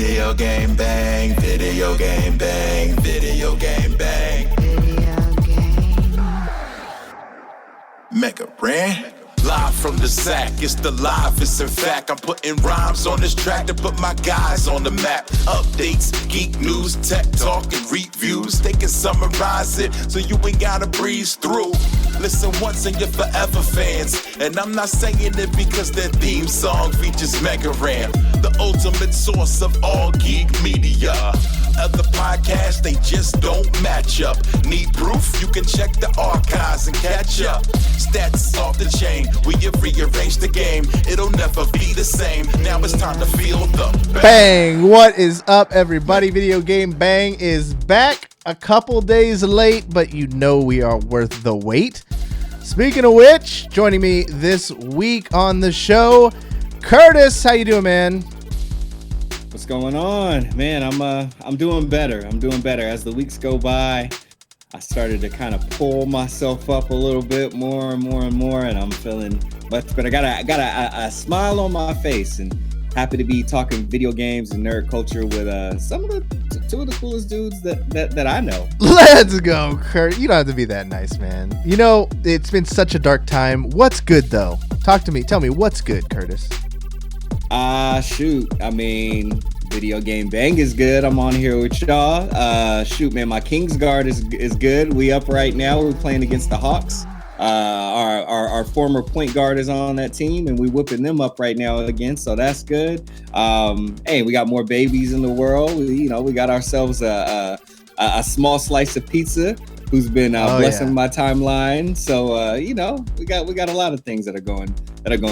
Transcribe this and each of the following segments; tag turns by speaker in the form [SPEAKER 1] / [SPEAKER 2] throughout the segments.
[SPEAKER 1] Video game bang, video game bang, video game bang. Video game. Mega brand. Live from the sack, it's the livest. In fact, I'm putting rhymes on this track to put my guys on the map. Updates, geek news, tech talk, and reviews. They can summarize it so you ain't gotta breeze through. Listen once and you're forever fans. And I'm not saying it because their theme song features Mega Ram, the ultimate source of all geek media. Other podcasts, they just don't match up. Need proof? You can check the archives and catch up. Stats off the chain, we have rearranged the game. It'll never be the same. Now it's time to feel the
[SPEAKER 2] bang. What is up, everybody? Video Game Bang is back. A couple days late, but you know we are worth the wait. Speaking of which, joining me this week on the show, Curtis. How you doing, man?
[SPEAKER 3] What's going on, man? I'm doing better. I'm doing better as the weeks go by. I started to kind of pull myself up a little bit more and more, and I'm feeling much better. I got a smile on my face, and happy to be talking video games and nerd culture with two of the coolest dudes that I know.
[SPEAKER 2] Let's go, Kurt. You don't have to be that nice, man. You know, it's been such a dark time. What's good, though? Talk to me. Tell me, what's good, Curtis?
[SPEAKER 3] Shoot. I mean, Video Game Bang is good. I'm on here with y'all. Shoot, man, my Kingsguard is good. We up right now. We're playing against the Hawks. Our former point guard is on that team, and we whipping them up right now again. So that's good. Hey, we got more babies in the world. We got ourselves a small slice of pizza who's been blessing my timeline. So we got a lot of things that are going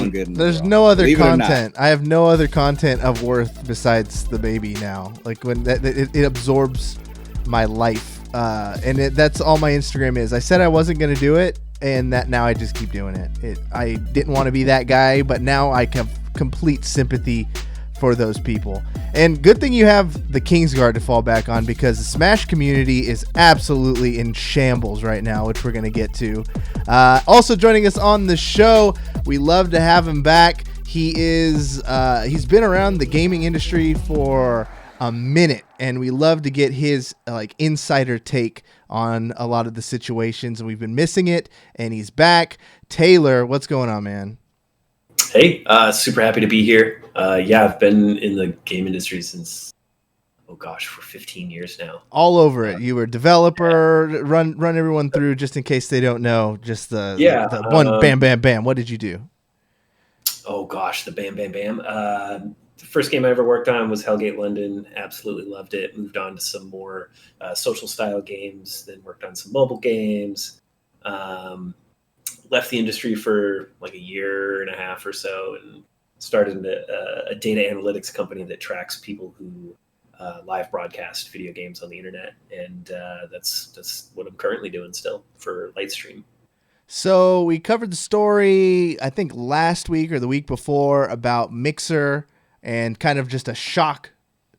[SPEAKER 3] good.
[SPEAKER 2] There's no other content. I have no other content of worth besides the baby now. Like when it absorbs my life, and that's all my Instagram is. I said I wasn't gonna do it, and that now I just keep doing it. I didn't want to be that guy, but now I have complete sympathy for those people. And good thing you have the Kingsguard to fall back on, because the Smash community is absolutely in shambles right now, which we're going to get to. Also joining us on the show, we love to have him back. He's been around the gaming industry for a minute, and we love to get his insider take on a lot of the situations, and we've been missing it, and he's back. Taylor, what's going on, man?
[SPEAKER 4] Hey, super happy to be here. I've been in the game industry since, for 15 years now.
[SPEAKER 2] All over it. You were a developer. Run everyone through, just in case they don't know, just the one bam, bam, bam. What did you do?
[SPEAKER 4] Oh, gosh, the bam, bam, bam. The first game I ever worked on was Hellgate London. Absolutely loved it. Moved on to some more social style games, then worked on some mobile games. Left the industry for like a year and a half or so, and started a data analytics company that tracks people who live broadcast video games on the internet. And that's what I'm currently doing still for Lightstream.
[SPEAKER 2] So we covered the story, I think last week or the week before, about Mixer, and kind of just a shock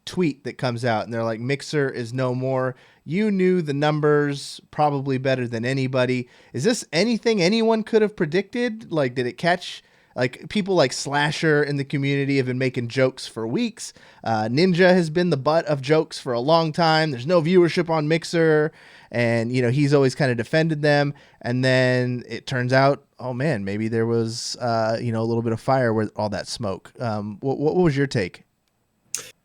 [SPEAKER 2] tweet that comes out, and they're like, Mixer is no more. You knew the numbers probably better than anybody. Is this anything anyone could have predicted? Like, did it catch? Like, people like Slasher in the community have been making jokes for weeks. Ninja has been the butt of jokes for a long time. There's no viewership on Mixer, and he's always kind of defended them. And then it turns out, oh man, maybe there was a little bit of fire with all that smoke. What was your take?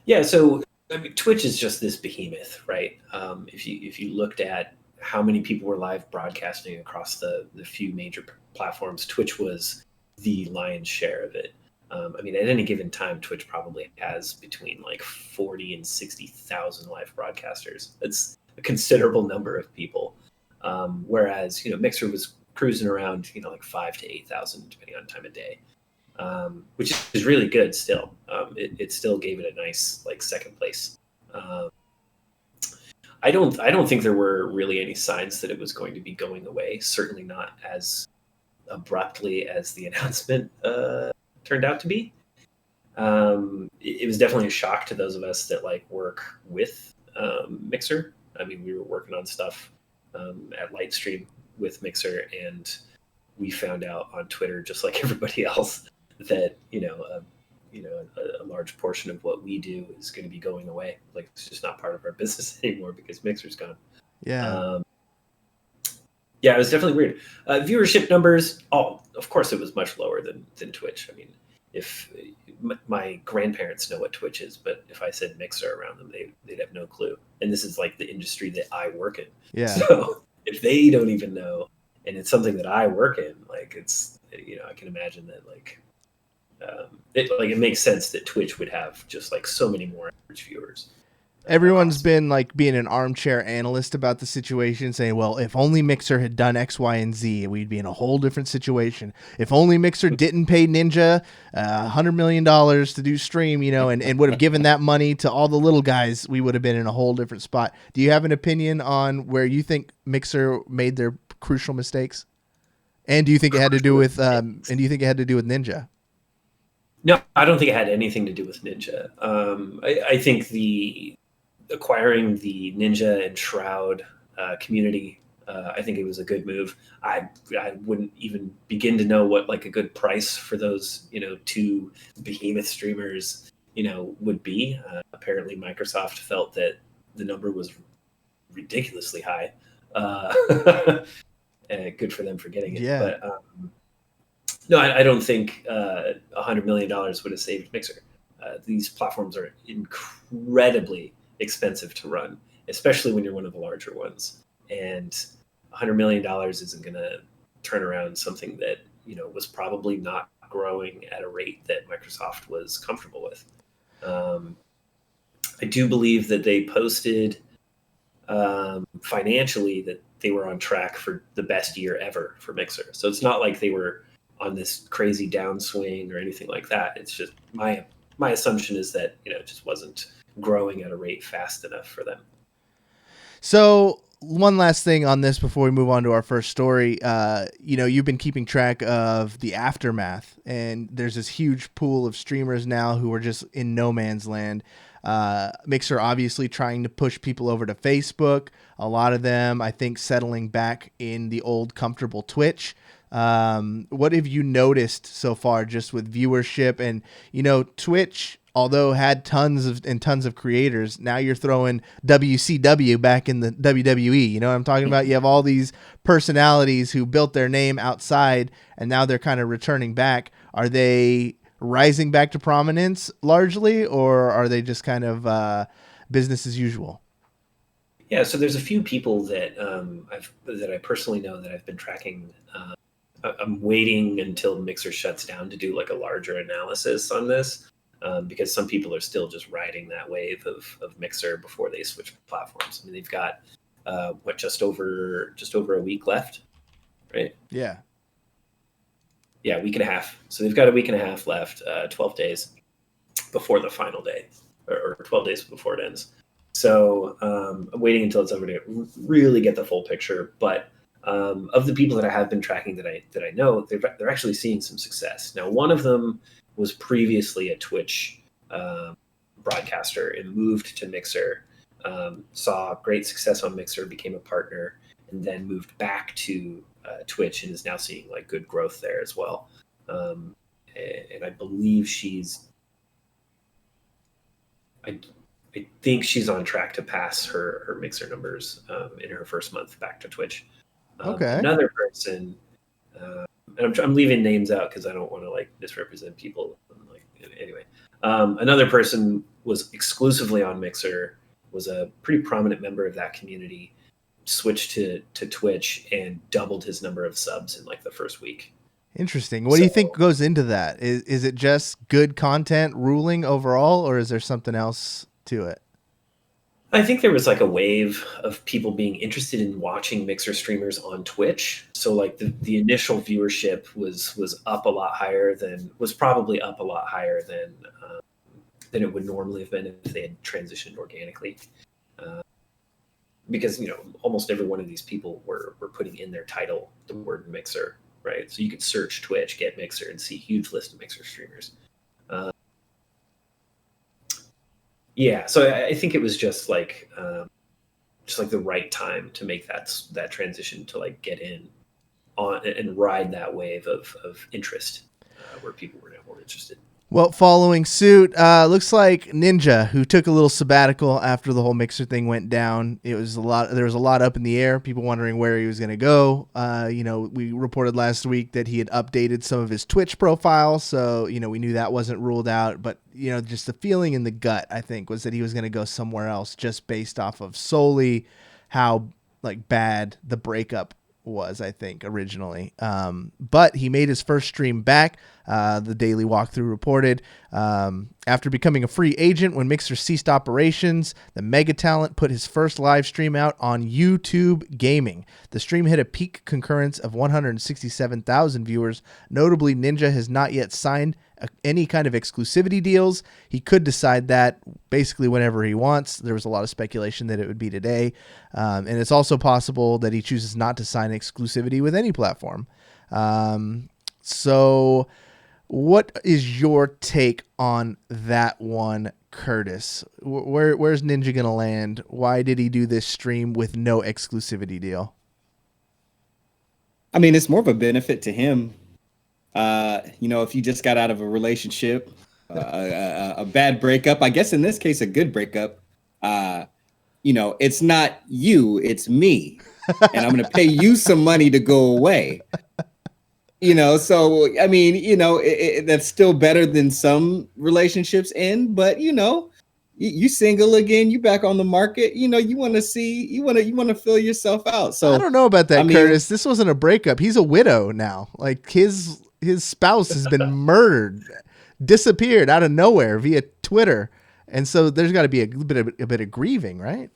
[SPEAKER 4] Yeah, so I mean, Twitch is just this behemoth, right? If you looked at how many people were live broadcasting across the few major platforms, Twitch was the lion's share of it. I mean, at any given time, Twitch probably has between like 40 and 60,000 live broadcasters. That's a considerable number of people. Whereas Mixer was cruising around like 5,000 to 8,000 depending on time of day. Which is really good still. It still gave it a nice second place. I don't think there were really any signs that it was going to be going away. Certainly not as abruptly as the announcement turned out to be. It was definitely a shock to those of us that work with Mixer. I mean, we were working on stuff at Lightstream with Mixer, and we found out on Twitter, just like everybody else, that a large portion of what we do is going to be going away. Like it's just not part of our business anymore because Mixer's gone.
[SPEAKER 2] Yeah.
[SPEAKER 4] Yeah, it was definitely weird. Viewership numbers, of course, it was much lower than Twitch. I mean, if my grandparents know what Twitch is, but if I said Mixer around them, they'd have no clue. And this is like the industry that I work in.
[SPEAKER 2] Yeah.
[SPEAKER 4] So if they don't even know, and it's something that I work in, like it's, I can imagine that it makes sense that Twitch would have just like so many more average viewers.
[SPEAKER 2] Everyone's been like being an armchair analyst about the situation, saying, well, if only Mixer had done X, Y, and Z, we'd be in a whole different situation. If only Mixer didn't pay Ninja $100 million to do stream, and would have given that money to all the little guys, we would have been in a whole different spot. Do you have an opinion on where you think Mixer made their crucial mistakes? And do you think it had to do with Ninja?
[SPEAKER 4] No, I don't think it had anything to do with Ninja. I think acquiring the Ninja and Shroud community, I think it was a good move. I wouldn't even begin to know what like a good price for those two behemoth streamers would be. Apparently, Microsoft felt that the number was ridiculously high. Good for them for getting it.
[SPEAKER 2] Yeah.
[SPEAKER 4] But no, I don't think $100 million would have saved Mixer. These platforms are incredibly expensive to run, especially when you're one of the larger ones. And $100 million isn't going to turn around something that was probably not growing at a rate that Microsoft was comfortable with. I do believe that they posted financially that they were on track for the best year ever for Mixer. So it's not like they were on this crazy downswing or anything like that. It's just my assumption is that it just wasn't growing at a rate fast enough for them.
[SPEAKER 2] So one last thing on this before we move on to our first story. You've been keeping track of the aftermath, and there's this huge pool of streamers now who are just in no man's land. Mixer obviously trying to push people over to Facebook. A lot of them, I think, settling back in the old comfortable Twitch. What have you noticed so far just with viewership? And, Twitch, although had tons of creators, now you're throwing WCW back in the WWE. You know what I'm talking about? You have all these personalities who built their name outside, and now they're kind of returning back. Are they rising back to prominence largely, or are they just kind of business as usual?
[SPEAKER 4] Yeah, so there's a few people that I personally know that I've been tracking. I'm waiting until Mixer shuts down to do like a larger analysis on this, because some people are still just riding that wave of Mixer before they switch platforms. I mean, they've got just over a week left, right?
[SPEAKER 2] Yeah,
[SPEAKER 4] a week and a half. So they've got a week and a half left, 12 days before the final day, or 12 days before it ends. So I'm waiting until it's over to really get the full picture. But of the people that I have been tracking that I know, they're actually seeing some success. Now, one of them was previously a Twitch broadcaster and moved to Mixer, saw great success on Mixer, became a partner, and then moved back to Twitch and is now seeing like good growth there as well. And I believe I think she's on track to pass her Mixer numbers in her first month back to Twitch.
[SPEAKER 2] Okay.
[SPEAKER 4] Another person, and I'm leaving names out because I don't want to like misrepresent people. Anyway, another person was exclusively on Mixer, was a pretty prominent member of that community, switched to Twitch and doubled his number of subs in like the first week.
[SPEAKER 2] Interesting. What do you think goes into that? Is it just good content ruling overall, or is there something else to it?
[SPEAKER 4] I think there was like a wave of people being interested in watching Mixer streamers on Twitch. So like the initial viewership was probably up a lot higher than it would normally have been if they had transitioned organically. Because almost every one of these people were putting in their title the word Mixer, right? So you could search Twitch, get Mixer, and see a huge list of Mixer streamers. Yeah, so I think it was just like the right time to make that transition to like get in on and ride that wave of interest where people were now more interested.
[SPEAKER 2] Well, following suit, looks like Ninja, who took a little sabbatical after the whole Mixer thing went down. There was a lot up in the air. People wondering where he was going to go. We reported last week that he had updated some of his Twitch profiles, so we knew that wasn't ruled out. But just the feeling in the gut, I think, was that he was going to go somewhere else, just based off of solely how bad the breakup was, I think, originally. But he made his first stream back. The Daily Walkthrough reported, after becoming a free agent when Mixer ceased operations, the mega talent put his first live stream out on YouTube Gaming. The stream hit a peak concurrence of 167,000 viewers. Notably, Ninja has not yet signed any kind of exclusivity deals. He could decide that basically whenever he wants. There was a lot of speculation that it would be today. And it's also possible that he chooses not to sign exclusivity with any platform. So what is your take on that one, Curtis? Where's Ninja going to land? Why did he do this stream with no exclusivity deal?
[SPEAKER 3] I mean, it's more of a benefit to him. If you just got out of a relationship, a bad breakup, I guess in this case, a good breakup, it's not you, it's me. And I'm going to pay you some money to go away. So, I mean, that's still better than some relationships end, but, you single again, you back on the market, you want to fill yourself out. So
[SPEAKER 2] I don't know about that, Curtis. This wasn't a breakup. He's a widow now. His spouse has been murdered, disappeared out of nowhere via Twitter. And so there's got to be a bit of grieving, right?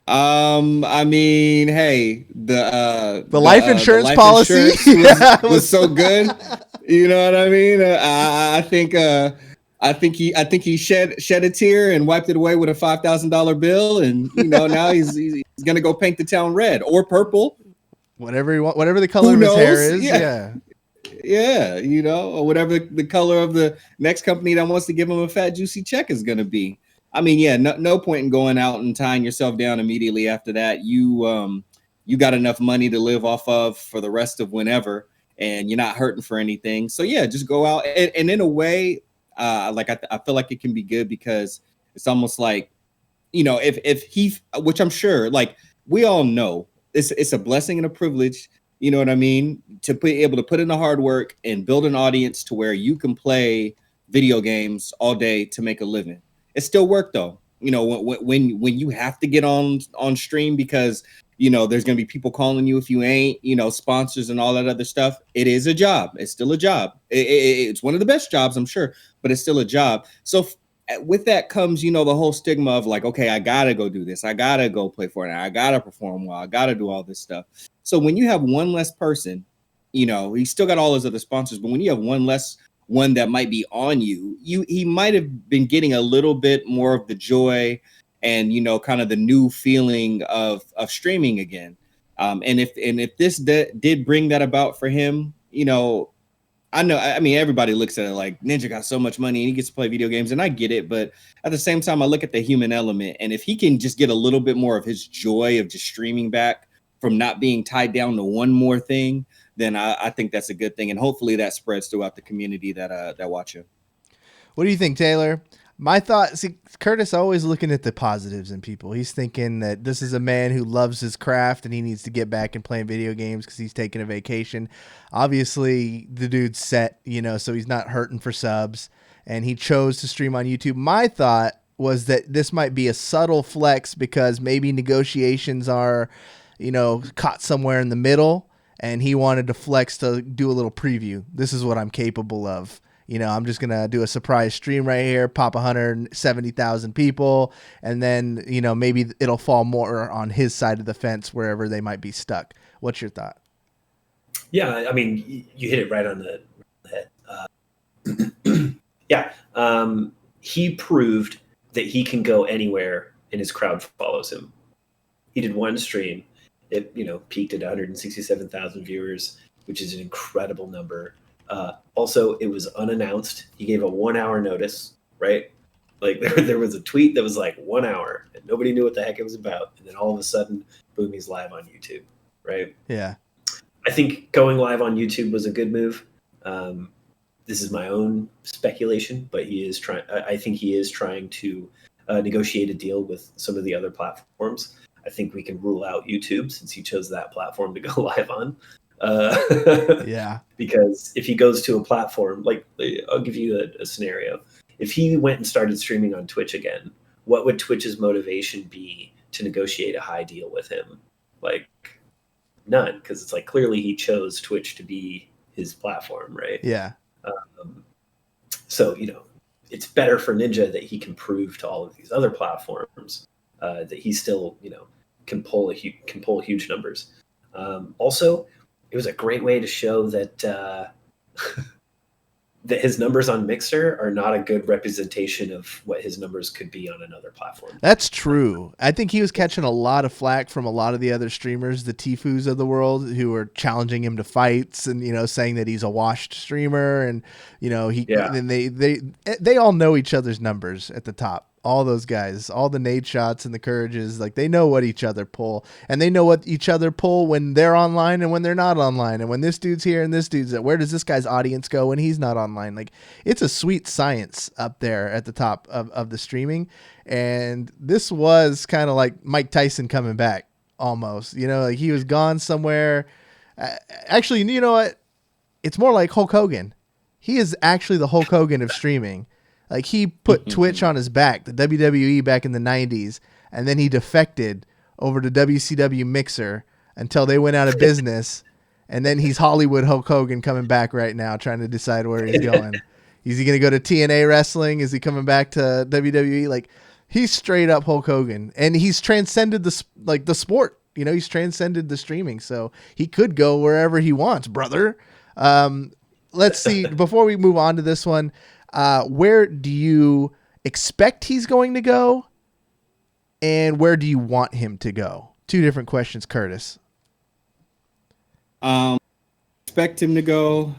[SPEAKER 3] I mean, hey, the
[SPEAKER 2] life insurance policy
[SPEAKER 3] was so good. You know what I mean? I think he shed a tear and wiped it away with a $5,000 bill, and now he's gonna go paint the town red or purple,
[SPEAKER 2] whatever he want, whatever the color of his hair is.
[SPEAKER 3] Yeah, or whatever the color of the next company that wants to give him a fat juicy check is gonna be. I mean, yeah, no point in going out and tying yourself down immediately after that. You got enough money to live off of for the rest of whenever, and you're not hurting for anything. So yeah, just go out and in a way, I feel like it can be good because it's almost like, if he, which I'm sure, we all know, it's a blessing and a privilege. You know what I mean? To be able to put in the hard work and build an audience to where you can play video games all day to make a living. It's still work though. When you have to get on stream because, there's going to be people calling you if you ain't, sponsors and all that other stuff. It is a job. It's still a job. It's one of the best jobs, I'm sure, but it's still a job. So with that comes, the whole stigma of okay, I got to go do this. I got to go play Fortnite. I got to perform well. I got to do all this stuff. So when you have one less person, he's still got all his other sponsors, but when you have one that might be on he might have been getting a little bit more of the joy and kind of the new feeling of streaming again. And if this did bring that about for him, I mean everybody looks at it like Ninja got so much money and he gets to play video games, and I get it, but at the same time I look at the human element, and if he can just get a little bit more of his joy of just streaming back from not being tied down to one more thing, then I think that's a good thing. And hopefully that spreads throughout the community that watch him.
[SPEAKER 2] What do you think, Taylor? My thought, Curtis always looking at the positives in people. He's thinking that this is a man who loves his craft and he needs to get back and playing video games because he's taking a vacation. Obviously, the dude's set, so he's not hurting for subs, and he chose to stream on YouTube. My thought was that this might be a subtle flex because maybe negotiations are, caught somewhere in the middle, and he wanted to flex to do a little preview. This is what I'm capable of. I'm just going to do a surprise stream right here, pop 170,000 people, and then, maybe it'll fall more on his side of the fence wherever they might be stuck. What's your thought?
[SPEAKER 4] Yeah, I mean, you hit it right on the head. He proved that he can go anywhere and his crowd follows him. He did one stream. It, peaked at 167,000 viewers, which is an incredible number. Also, it was unannounced. He gave a 1 hour notice, right? There was a tweet that was 1 hour and nobody knew what the heck it was about. And then all of a sudden, boom, he's live on YouTube, right?
[SPEAKER 2] Yeah.
[SPEAKER 4] I think going live on YouTube was a good move. this is my own speculation, but he is trying. I think he is trying to negotiate a deal with some of the other platforms. I think we can rule out YouTube since he chose that platform to go live on.
[SPEAKER 2] Yeah.
[SPEAKER 4] Because if he goes to a platform, like I'll give you a scenario. If he went and started streaming on Twitch again, what would Twitch's motivation be to negotiate a high deal with him? Like none, because it's like clearly he chose Twitch to be his platform, right?
[SPEAKER 2] Yeah.
[SPEAKER 4] So, it's better for Ninja that he can prove to all of these other platforms that he still, can pull huge numbers. Also, it was a great way to show that that his numbers on Mixer are not a good representation of what his numbers could be on another platform.
[SPEAKER 2] That's true. I think he was catching a lot of flack from a lot of the other streamers, the Tifus of the world, who were challenging him to fights and, saying that he's a washed streamer. And, and they all know each other's numbers at the top. All those guys, all the nade shots and the courages, like they know what each other pull, and they know what each other pull when they're online and when they're not online, and when this dude's here and this dude's there. Where does this guy's audience go when he's not online? Like it's a sweet science up there at the top of the streaming. And this was kind of like Mike Tyson coming back almost, like he was gone somewhere. Actually, you know what? It's more like Hulk Hogan. He is actually the Hulk Hogan of streaming. Like he put Twitch on his back, the WWE back in the 90s, and then he defected over to WCW Mixer until they went out of business. And then he's Hollywood Hulk Hogan coming back right now, trying to decide where he's going. Is he going to go to TNA wrestling? Is he coming back to WWE? Like he's straight up Hulk Hogan, and he's transcended the sport. He's transcended the streaming, so he could go wherever he wants, brother. Let's see. Before we move on to this one, where do you expect he's going to go, and where do you want him to go? Two different questions, Curtis.
[SPEAKER 3] Expect him to go.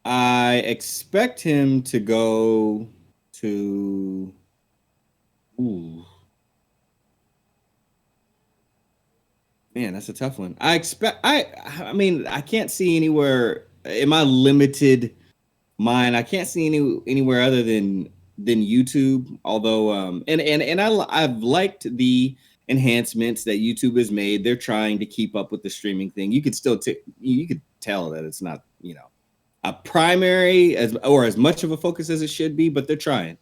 [SPEAKER 3] I expect him to go to. Ooh. Man, that's a tough one. I mean, I can't see anywhere in my limited mind. I can't see anywhere other than YouTube. Although, I've liked the enhancements that YouTube has made. They're trying to keep up with the streaming thing. You could still you could tell that it's not a primary as much of a focus as it should be, but they're trying.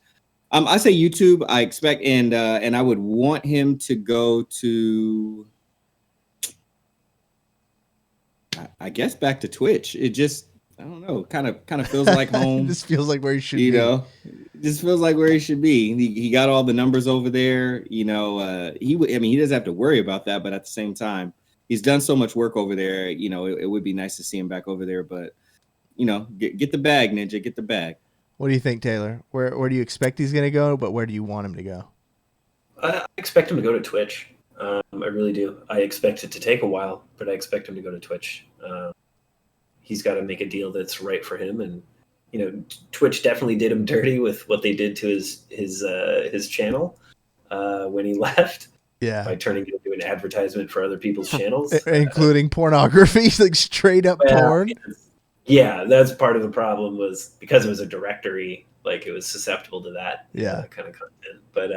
[SPEAKER 3] I say YouTube. I expect and I would want him to go to. I guess back to Twitch. It just, I don't know, kind of feels like home.
[SPEAKER 2] This feels like where he should be.
[SPEAKER 3] Just feels like where he should be. He got all the numbers over there. He doesn't have to worry about that, but at the same time, he's done so much work over there. It would be nice to see him back over there. But get the bag, Ninja. Get the bag.
[SPEAKER 2] What do you think, Taylor? Where do you expect he's going to go? But where do you want him to go?
[SPEAKER 4] I expect him to go to Twitch. I really do. I expect it to take a while, but I expect him to go to Twitch. He's got to make a deal that's right for him, and Twitch definitely did him dirty with what they did to his channel when he left.
[SPEAKER 2] Yeah,
[SPEAKER 4] by turning it into an advertisement for other people's channels,
[SPEAKER 2] including pornography, like straight up porn.
[SPEAKER 4] Yeah, that's part of the problem, was because it was a directory, like it was susceptible to that kind of content. But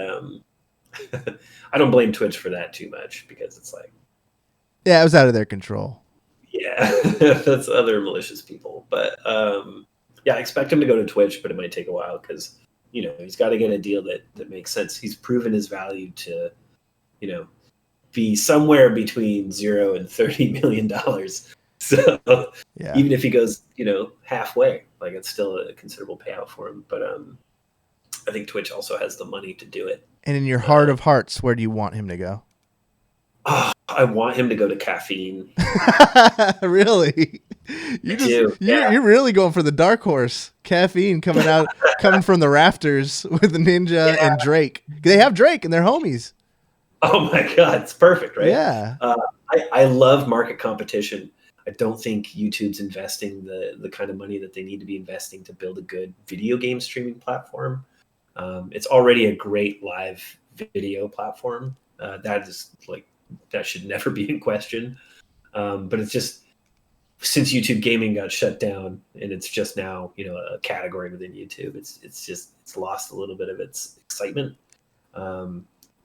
[SPEAKER 4] I don't blame Twitch for that too much, because it's like,
[SPEAKER 2] yeah, it was out of their control.
[SPEAKER 4] Yeah, that's other malicious people. But I expect him to go to Twitch, but it might take a while because he's got to get a deal that makes sense. He's proven his value to be somewhere between $0 and $30 million. So even if he goes halfway, like it's still a considerable payout for him. But I think Twitch also has the money to do it.
[SPEAKER 2] And in your heart of hearts, where do you want him to go?
[SPEAKER 4] I want him to go to Caffeine.
[SPEAKER 2] Really? You're really going for the dark horse. Caffeine coming from the rafters with Ninja and Drake. They have Drake and they're homies.
[SPEAKER 4] Oh my God, it's perfect, right?
[SPEAKER 2] Yeah.
[SPEAKER 4] I love market competition. I don't think YouTube's investing the kind of money that they need to be investing to build a good video game streaming platform. It's already a great live video platform. That should never be in question. But it's just since YouTube gaming got shut down and it's just now, a category within YouTube, it's lost a little bit of its excitement.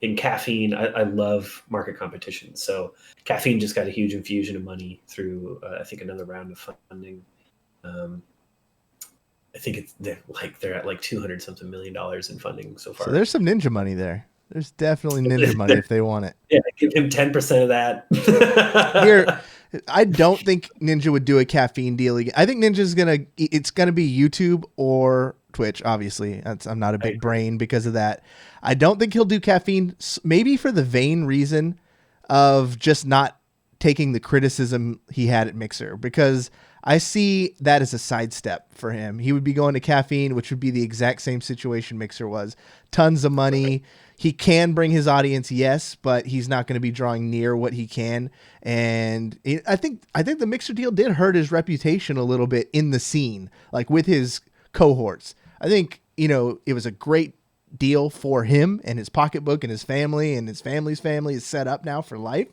[SPEAKER 4] In caffeine, I love market competition. So caffeine just got a huge infusion of money through, I think, another round of funding. I think they're at like $200 something million in funding so far.
[SPEAKER 2] So there's some ninja money there. There's definitely ninja money if they want it.
[SPEAKER 4] Yeah, give him 10% of that.
[SPEAKER 2] Here, I don't think Ninja would do a caffeine deal again. I think Ninja's it's gonna be YouTube or Twitch. Obviously, I'm not a big brain because of that. I don't think he'll do caffeine. Maybe for the vain reason of just not taking the criticism he had at Mixer, because I see that as a sidestep for him. He would be going to caffeine, which would be the exact same situation Mixer was. Tons of money. He can bring his audience, yes, but he's not going to be drawing near what he can. And I think the Mixer deal did hurt his reputation a little bit in the scene, like with his cohorts. I think, it was a great deal for him and his pocketbook and his family, and his family's family is set up now for life.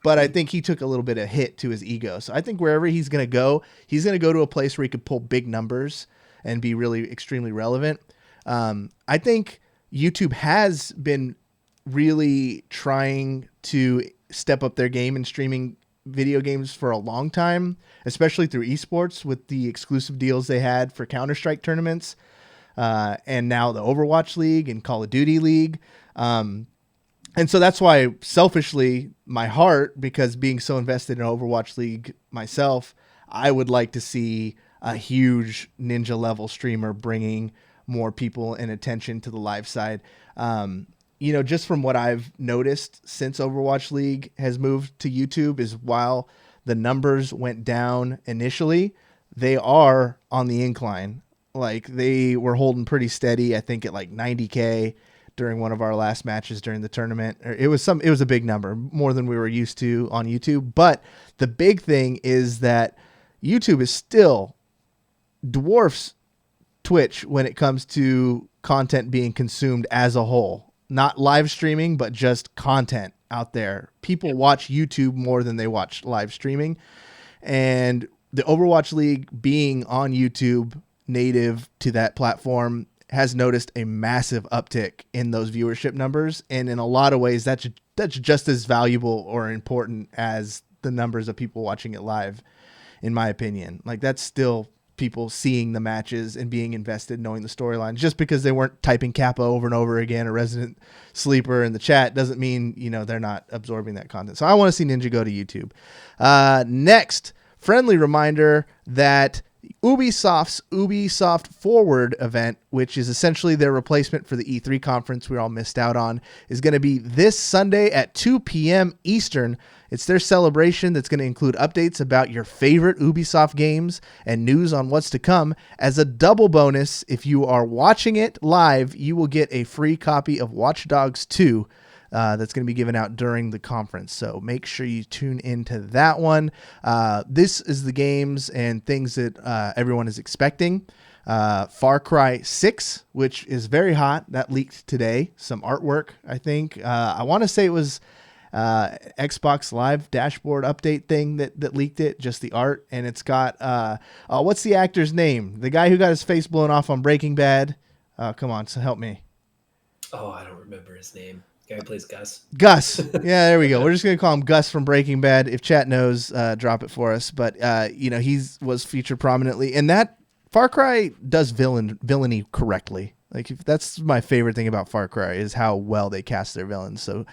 [SPEAKER 2] But I think he took a little bit of hit to his ego. So I think wherever he's going to go to a place where he could pull big numbers and be really extremely relevant. I think YouTube has been really trying to step up their game in streaming video games for a long time, especially through esports with the exclusive deals they had for Counter-Strike tournaments, and now the Overwatch League and Call of Duty League. And so that's why, selfishly, my heart, because being so invested in Overwatch League myself, I would like to see a huge Ninja level streamer bringing more people and attention to the live side. Just from what I've noticed since Overwatch League has moved to YouTube, is while the numbers went down initially, they are on the incline. Like, they were holding pretty steady, I think at like 90K during one of our last matches during the tournament. It was a big number, more than we were used to on YouTube. But the big thing is that YouTube is still dwarfs Twitch when it comes to content being consumed as a whole. Not live streaming, but just content out there. People watch YouTube more than they watch live streaming. And the Overwatch League being on YouTube, native to that platform, has noticed a massive uptick in those viewership numbers. And in a lot of ways, that's just as valuable or important as the numbers of people watching it live, in my opinion. Like, that's still people seeing the matches and being invested, knowing the storyline. Just because they weren't typing Kappa over and over again, or Resident Sleeper in the chat, doesn't mean, they're not absorbing that content. So I want to see Ninja go to YouTube. Next, friendly reminder that Ubisoft's Ubisof Forward event, which is essentially their replacement for the E3 conference we all missed out on, is going to be this Sunday at 2 p.m. Eastern. It's their celebration that's going to include updates about your favorite Ubisoft games and news on what's to come. As a double bonus, if you are watching it live, you will get a free copy of Watch Dogs 2 that's going to be given out during the conference. So make sure you tune into that one. This is the games and things that everyone is expecting. Far Cry 6, which is very hot. That leaked today. Some artwork, I think. I want to say it was Xbox Live dashboard update thing that leaked it, just the art. And it's got, what's the actor's name? The guy who got his face blown off on Breaking Bad. Come on, so help me.
[SPEAKER 4] Oh, I don't remember his name. Guy who plays Gus.
[SPEAKER 2] Gus. Yeah, there we go. We're just going to call him Gus from Breaking Bad. If chat knows, drop it for us. But, he was featured prominently. And that Far Cry does villainy correctly. Like, that's my favorite thing about Far Cry, is how well they cast their villains. So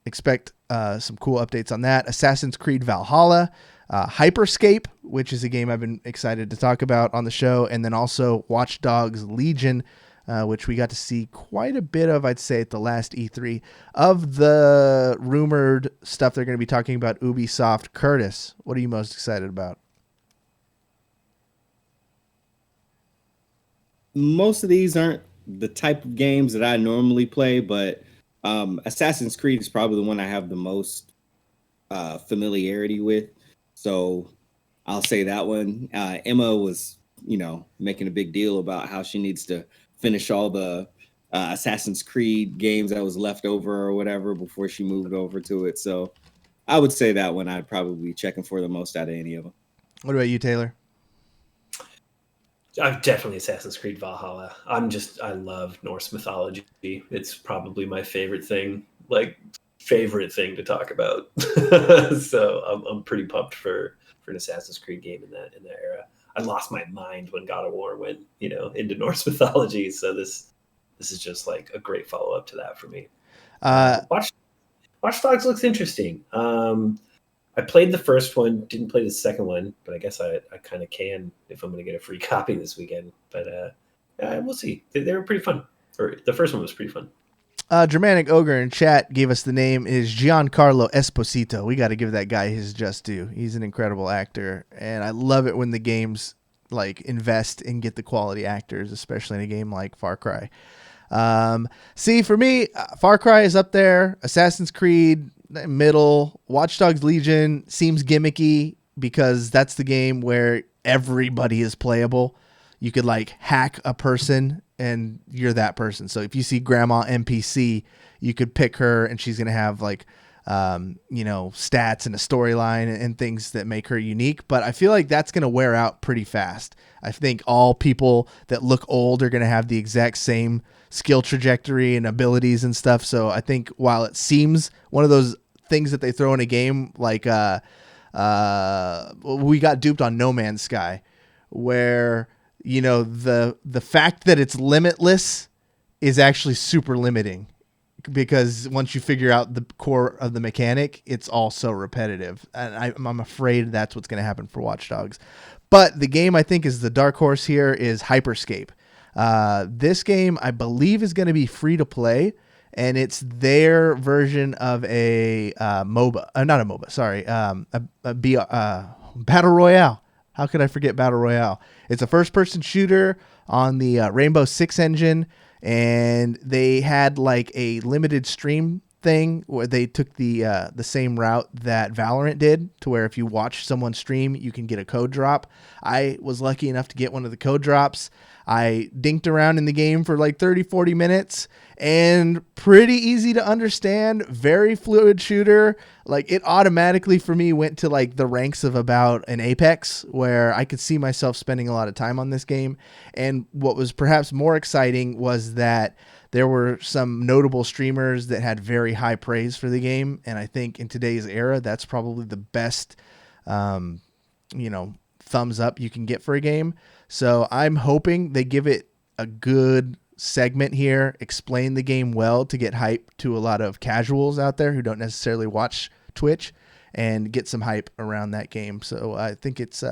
[SPEAKER 2] expect some cool updates on that. Assassin's Creed Valhalla. Hyperscape, which is a game I've been excited to talk about on the show. And then also Watch Dogs Legion, which we got to see quite a bit of, I'd say, at the last E3. Of the rumored stuff they're going to be talking about Ubisoft, Curtis, what are you most excited about?
[SPEAKER 3] Most of these aren't the type of games that I normally play, but Assassin's Creed is probably the one I have the most familiarity with. So I'll say that one. Emma was, making a big deal about how she needs to finish all the Assassin's Creed games that was left over or whatever before she moved over to it. So I would say that one I'd probably be checking for the most out of any of them.
[SPEAKER 2] What about you, Taylor?
[SPEAKER 4] I'm definitely Assassin's Creed Valhalla. I love Norse mythology. It's probably my favorite thing to talk about. So I'm pretty pumped for an Assassin's Creed game in that era. I lost my mind when God of War went, into Norse mythology. So this is just like a great follow up to that for me. Watch Dogs looks interesting. I played the first one, didn't play the second one, but I guess I kind of can if I'm going to get a free copy this weekend. But we'll see. They were pretty fun. Or the first one was pretty fun.
[SPEAKER 2] Germanic Ogre in chat gave us the name is Giancarlo Esposito. We got to give that guy his just due. He's an incredible actor, and I love it when the games like invest and get the quality actors, especially in a game like Far Cry. See, for me, Far Cry is up there. Assassin's Creed, middle. Watch Dogs Legion seems gimmicky because that's the game where everybody is playable. You could like hack a person and you're that person. So if you see Grandma NPC, you could pick her and she's going to have like, stats and a storyline and things that make her unique. But I feel like that's going to wear out pretty fast. I think all people that look old are going to have the exact same skill trajectory and abilities and stuff. So I think while it seems one of those things that they throw in a game, like we got duped on No Man's Sky, where the fact that it's limitless is actually super limiting, because once you figure out the core of the mechanic, it's all so repetitive. And I'm afraid that's what's going to happen for Watch Dogs. But the game I think is the dark horse here is Hyperscape. This game, I believe, is going to be free to play, and it's their version of a MOBA. Not a MOBA, sorry. Battle Royale. How could I forget Battle Royale? It's a first-person shooter on the Rainbow Six engine, and they had like a limited stream thing where they took the same route that Valorant did, to where if you watch someone stream, you can get a code drop. I was lucky enough to get one of the code drops. I dinked around in the game for like 30, 40 minutes, and pretty easy to understand, very fluid shooter. Like it automatically for me went to like the ranks of about an Apex, where I could see myself spending a lot of time on this game. And what was perhaps more exciting was that there were some notable streamers that had very high praise for the game. And I think in today's era, that's probably the best, thumbs up you can get for a game. So I'm hoping they give it a good segment here, explain the game well to get hype to a lot of casuals out there who don't necessarily watch Twitch, and get some hype around that game. So I think it's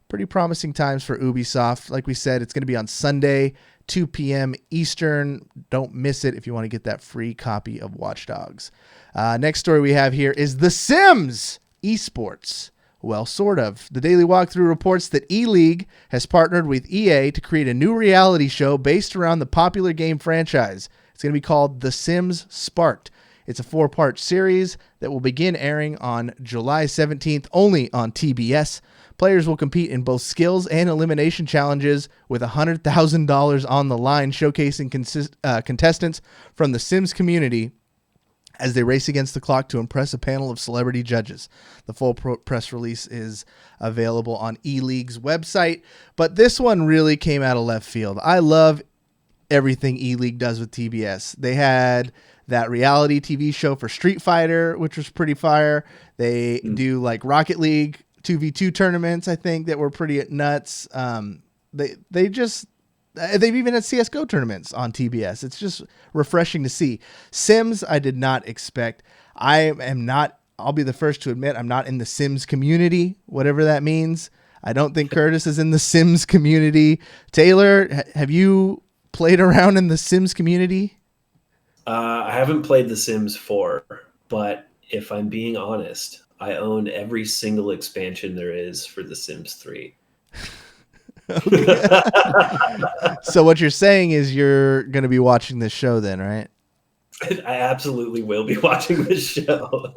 [SPEAKER 2] pretty promising times for Ubisoft. Like we said, it's going to be on Sunday, 2 p.m. Eastern. Don't miss it if you want to get that free copy of Watch Dogs. Next story we have here is the Sims Esports. Well, sort of. The Daily Walkthrough reports that E-League has partnered with EA to create a new reality show based around the popular game franchise. It's going to be called The Sims Sparked. It's a 4-part series that will begin airing on July 17th only on TBS. Players will compete in both skills and elimination challenges with $100,000 on the line, showcasing contestants from the Sims community as they race against the clock to impress a panel of celebrity judges. The full press release is available on E-League's website, but this one really came out of left field. I love everything E-League does with TBS. They had that reality TV show for Street Fighter, which was pretty fire. They do like Rocket League 2v2 tournaments, I think, that were pretty nuts. They've even had CSGO tournaments on TBS. It's just refreshing to see. Sims, I did not expect. I'll be the first to admit, I'm not in the Sims community, whatever that means. I don't think Curtis is in the Sims community. Taylor, have you played around in the Sims community?
[SPEAKER 4] I haven't played The Sims 4, but if I'm being honest, I own every single expansion there is for The Sims 3.
[SPEAKER 2] So what you're saying is you're going to be watching this show then, right?
[SPEAKER 4] I absolutely will be watching this show.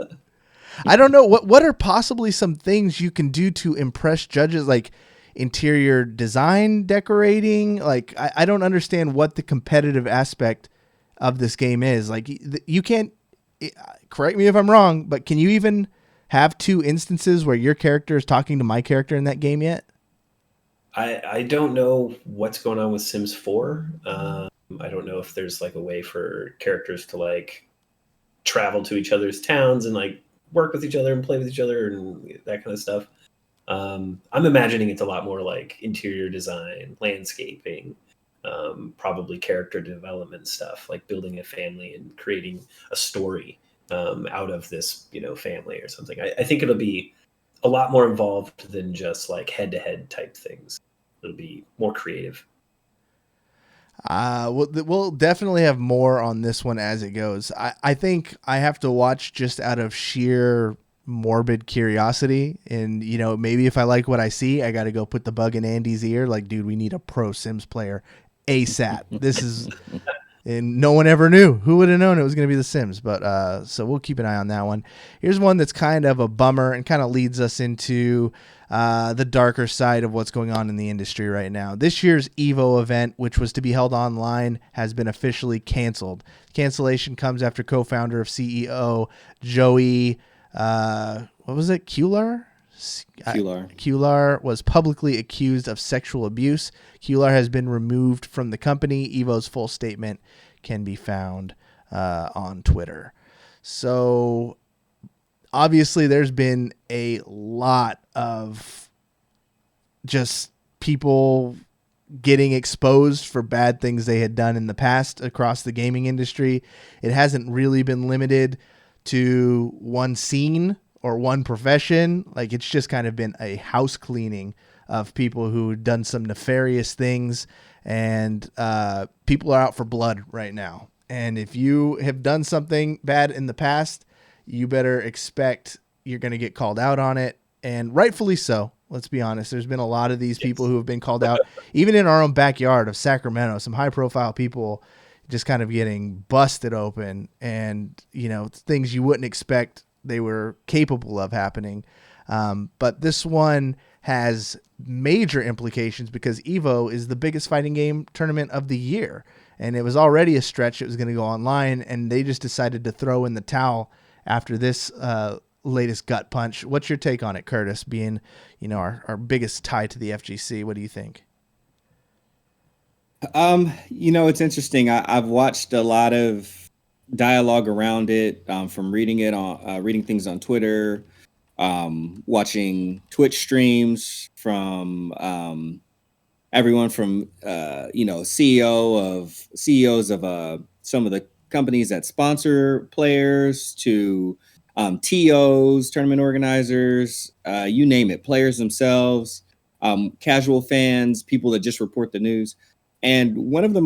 [SPEAKER 2] I don't know. What are possibly some things you can do to impress judges, like interior design, decorating? Like, I don't understand what the competitive aspect of this game is. Like, you can't, correct me if I'm wrong, but can you even have two instances where your character is talking to my character in that game yet?
[SPEAKER 4] I don't know what's going on with Sims 4. I don't know if there's like a way for characters to like travel to each other's towns and like work with each other and play with each other and that kind of stuff. I'm imagining it's a lot more like interior design, landscaping, probably character development stuff, like building a family and creating a story out of this, family or something. I think it'll be a lot more involved than just like head-to-head type things. It'll be more creative.
[SPEAKER 2] We'll definitely have more on this one as it goes. I think I have to watch just out of sheer morbid curiosity, and maybe if I like what I see, I got to go put the bug in Andy's ear. Like, dude, we need a pro Sims player ASAP. This is, and no one ever knew. Who would have known it was going to be The Sims? But so we'll keep an eye on that one. Here's one that's kind of a bummer and kind of leads us into the darker side of what's going on in the industry right now. This year's EVO event, which was to be held online, has been officially canceled. Cancellation comes after co-founder of CEO Joey, what was it? Kular was publicly accused of sexual abuse. Kular has been removed from the company. EVO's full statement can be found on Twitter. So obviously there's been a lot of just people getting exposed for bad things they had done in the past across the gaming industry. It hasn't really been limited to one scene or one profession. Like, it's just kind of been a house cleaning of people who done some nefarious things, and people are out for blood right now. And if you have done something bad in the past, you better expect you're going to get called out on it, and rightfully so. Let's be honest. There's been a lot of these people who have been called out, even in our own backyard of Sacramento, some high profile people just kind of getting busted open, and, things you wouldn't expect they were capable of happening. But this one has major implications because EVO is the biggest fighting game tournament of the year. And it was already a stretch. It was going to go online, and they just decided to throw in the towel after this latest gut punch. What's your take on it, Curtis, being, our biggest tie to the FGC? What do you think?
[SPEAKER 3] It's interesting. I've watched a lot of dialogue around it, from reading things on Twitter, watching Twitch streams from everyone from CEOs of some of the companies that sponsor players to TOs, tournament organizers, you name it, players themselves, casual fans, people that just report the news. And one of the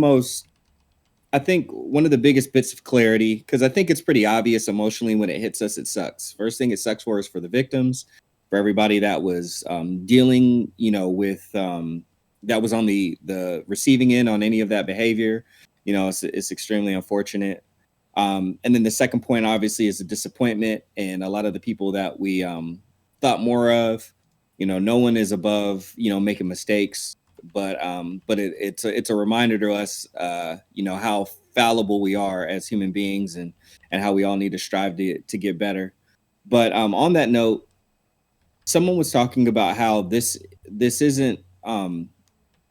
[SPEAKER 3] biggest bits of clarity, because I think it's pretty obvious emotionally when it hits us, it sucks. First thing it sucks for is for the victims, for everybody that was dealing, with that was on the receiving end on any of that behavior. It's extremely unfortunate. And then the second point, obviously, is the disappointment, and a lot of the people that we thought more of. No one is above making mistakes. But it's a reminder to us, how fallible we are as human beings, and how we all need to strive to get better. But on that note, someone was talking about how this isn't.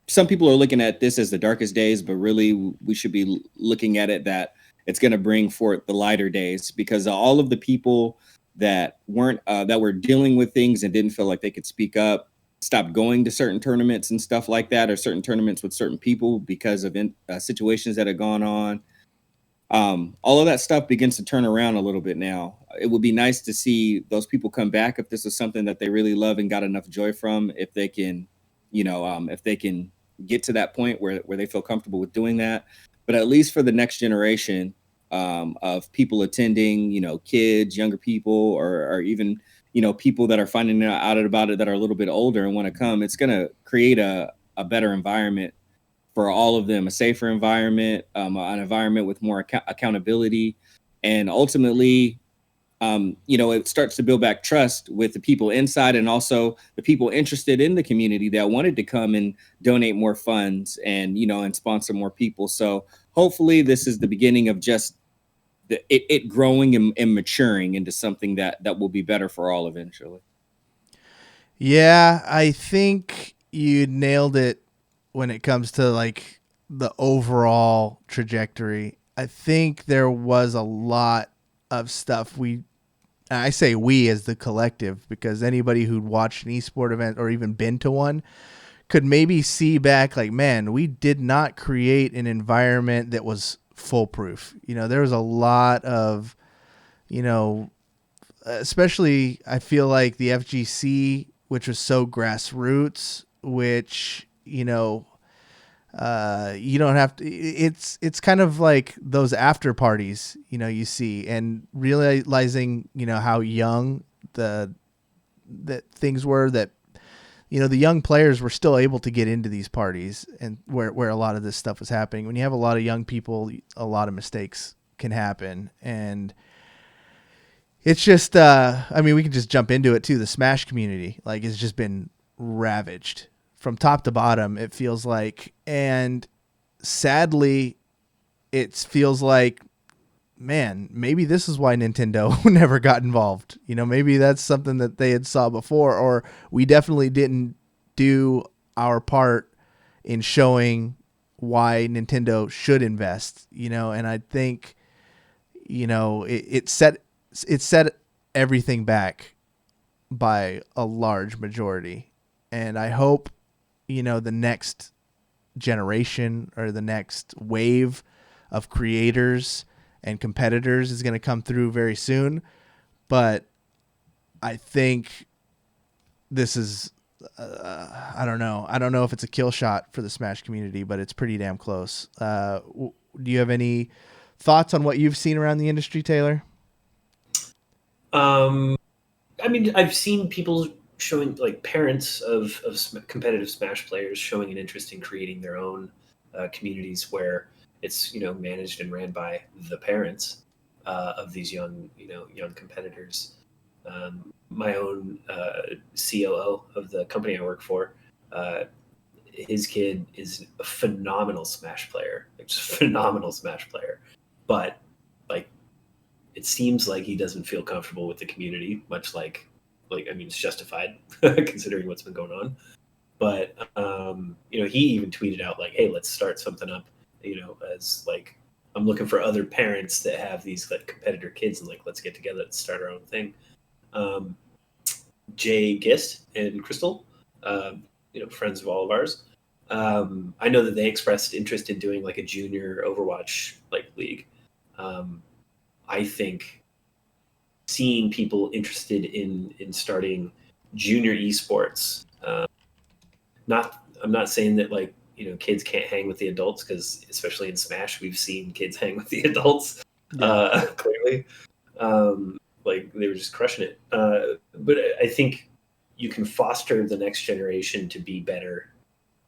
[SPEAKER 3] Some people are looking at this as the darkest days, but really we should be looking at it that it's going to bring forth the lighter days, because all of the people that were dealing with things and didn't feel like they could speak up, stopped going to certain tournaments and stuff like that, or certain tournaments with certain people because of situations that have gone on. All of that stuff begins to turn around a little bit now. It would be nice to see those people come back if this is something that they really love and got enough joy from, if they can, if they can get to that point where they feel comfortable with doing that. But at least for the next generation of people attending, kids, younger people, or even people that are finding out about it that are a little bit older and want to come, it's going to create a better environment for all of them, a safer environment, an environment with more accountability. And ultimately, it starts to build back trust with the people inside, and also the people interested in the community that wanted to come and donate more funds and, and sponsor more people. So hopefully this is the beginning of just it growing and maturing into something that will be better for all eventually.
[SPEAKER 2] Yeah, I think you nailed it when it comes to like the overall trajectory. I think there was a lot of stuff I say we as the collective, because anybody who'd watched an esport event or even been to one could maybe see back like, man, we did not create an environment that was foolproof. There was a lot of, especially I feel like the FGC, which was so grassroots, which, you don't have to, it's kind of like those after parties, you see, and realizing, how young that things were, that, the young players were still able to get into these parties, and where a lot of this stuff was happening. When you have a lot of young people, a lot of mistakes can happen. And it's just, we can just jump into it too. The Smash community, like, it's just been ravaged from top to bottom, it feels like. And sadly, it feels like, man, maybe this is why Nintendo never got involved. Maybe that's something that they had saw before, or we definitely didn't do our part in showing why Nintendo should invest, and I think, it set everything back by a large majority. And I hope, the next generation or the next wave of creators and competitors is going to come through very soon. But I think this is, I don't know. I don't know if it's a kill shot for the Smash community, but it's pretty damn close. Do you have any thoughts on what you've seen around the industry, Taylor?
[SPEAKER 4] I've seen people showing, like, parents of competitive Smash players showing an interest in creating their own communities where it's, managed and ran by the parents of these young competitors. My own COO of the company I work for, his kid is a phenomenal Smash player, but like, it seems like he doesn't feel comfortable with the community, much like it's justified considering what's been going on. But he even tweeted out like, "Hey, let's start something up." As like, I'm looking for other parents that have these like competitor kids, and like, let's get together and start our own thing. Jay Gist and Crystal, friends of all of ours. I know that they expressed interest in doing like a junior Overwatch like league. I think seeing people interested in starting junior esports, I'm not saying that like, kids can't hang with the adults, because especially in Smash, we've seen kids hang with the adults, clearly. Like, they were just crushing it. But I think you can foster the next generation to be better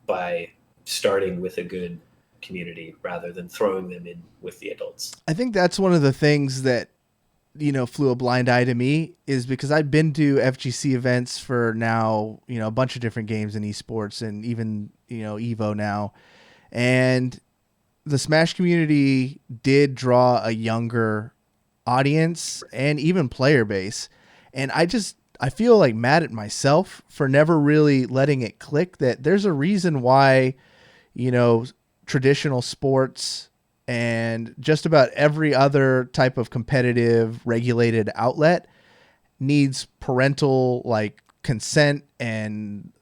[SPEAKER 4] by starting with a good community rather than throwing them in with the adults.
[SPEAKER 2] I think that's one of the things that, flew a blind eye to me, is because I've been to FGC events for now, a bunch of different games in esports, and even, Evo now. And the Smash community did draw a younger audience and even player base. And I feel like mad at myself for never really letting it click that there's a reason why, traditional sports and just about every other type of competitive regulated outlet needs parental like consent and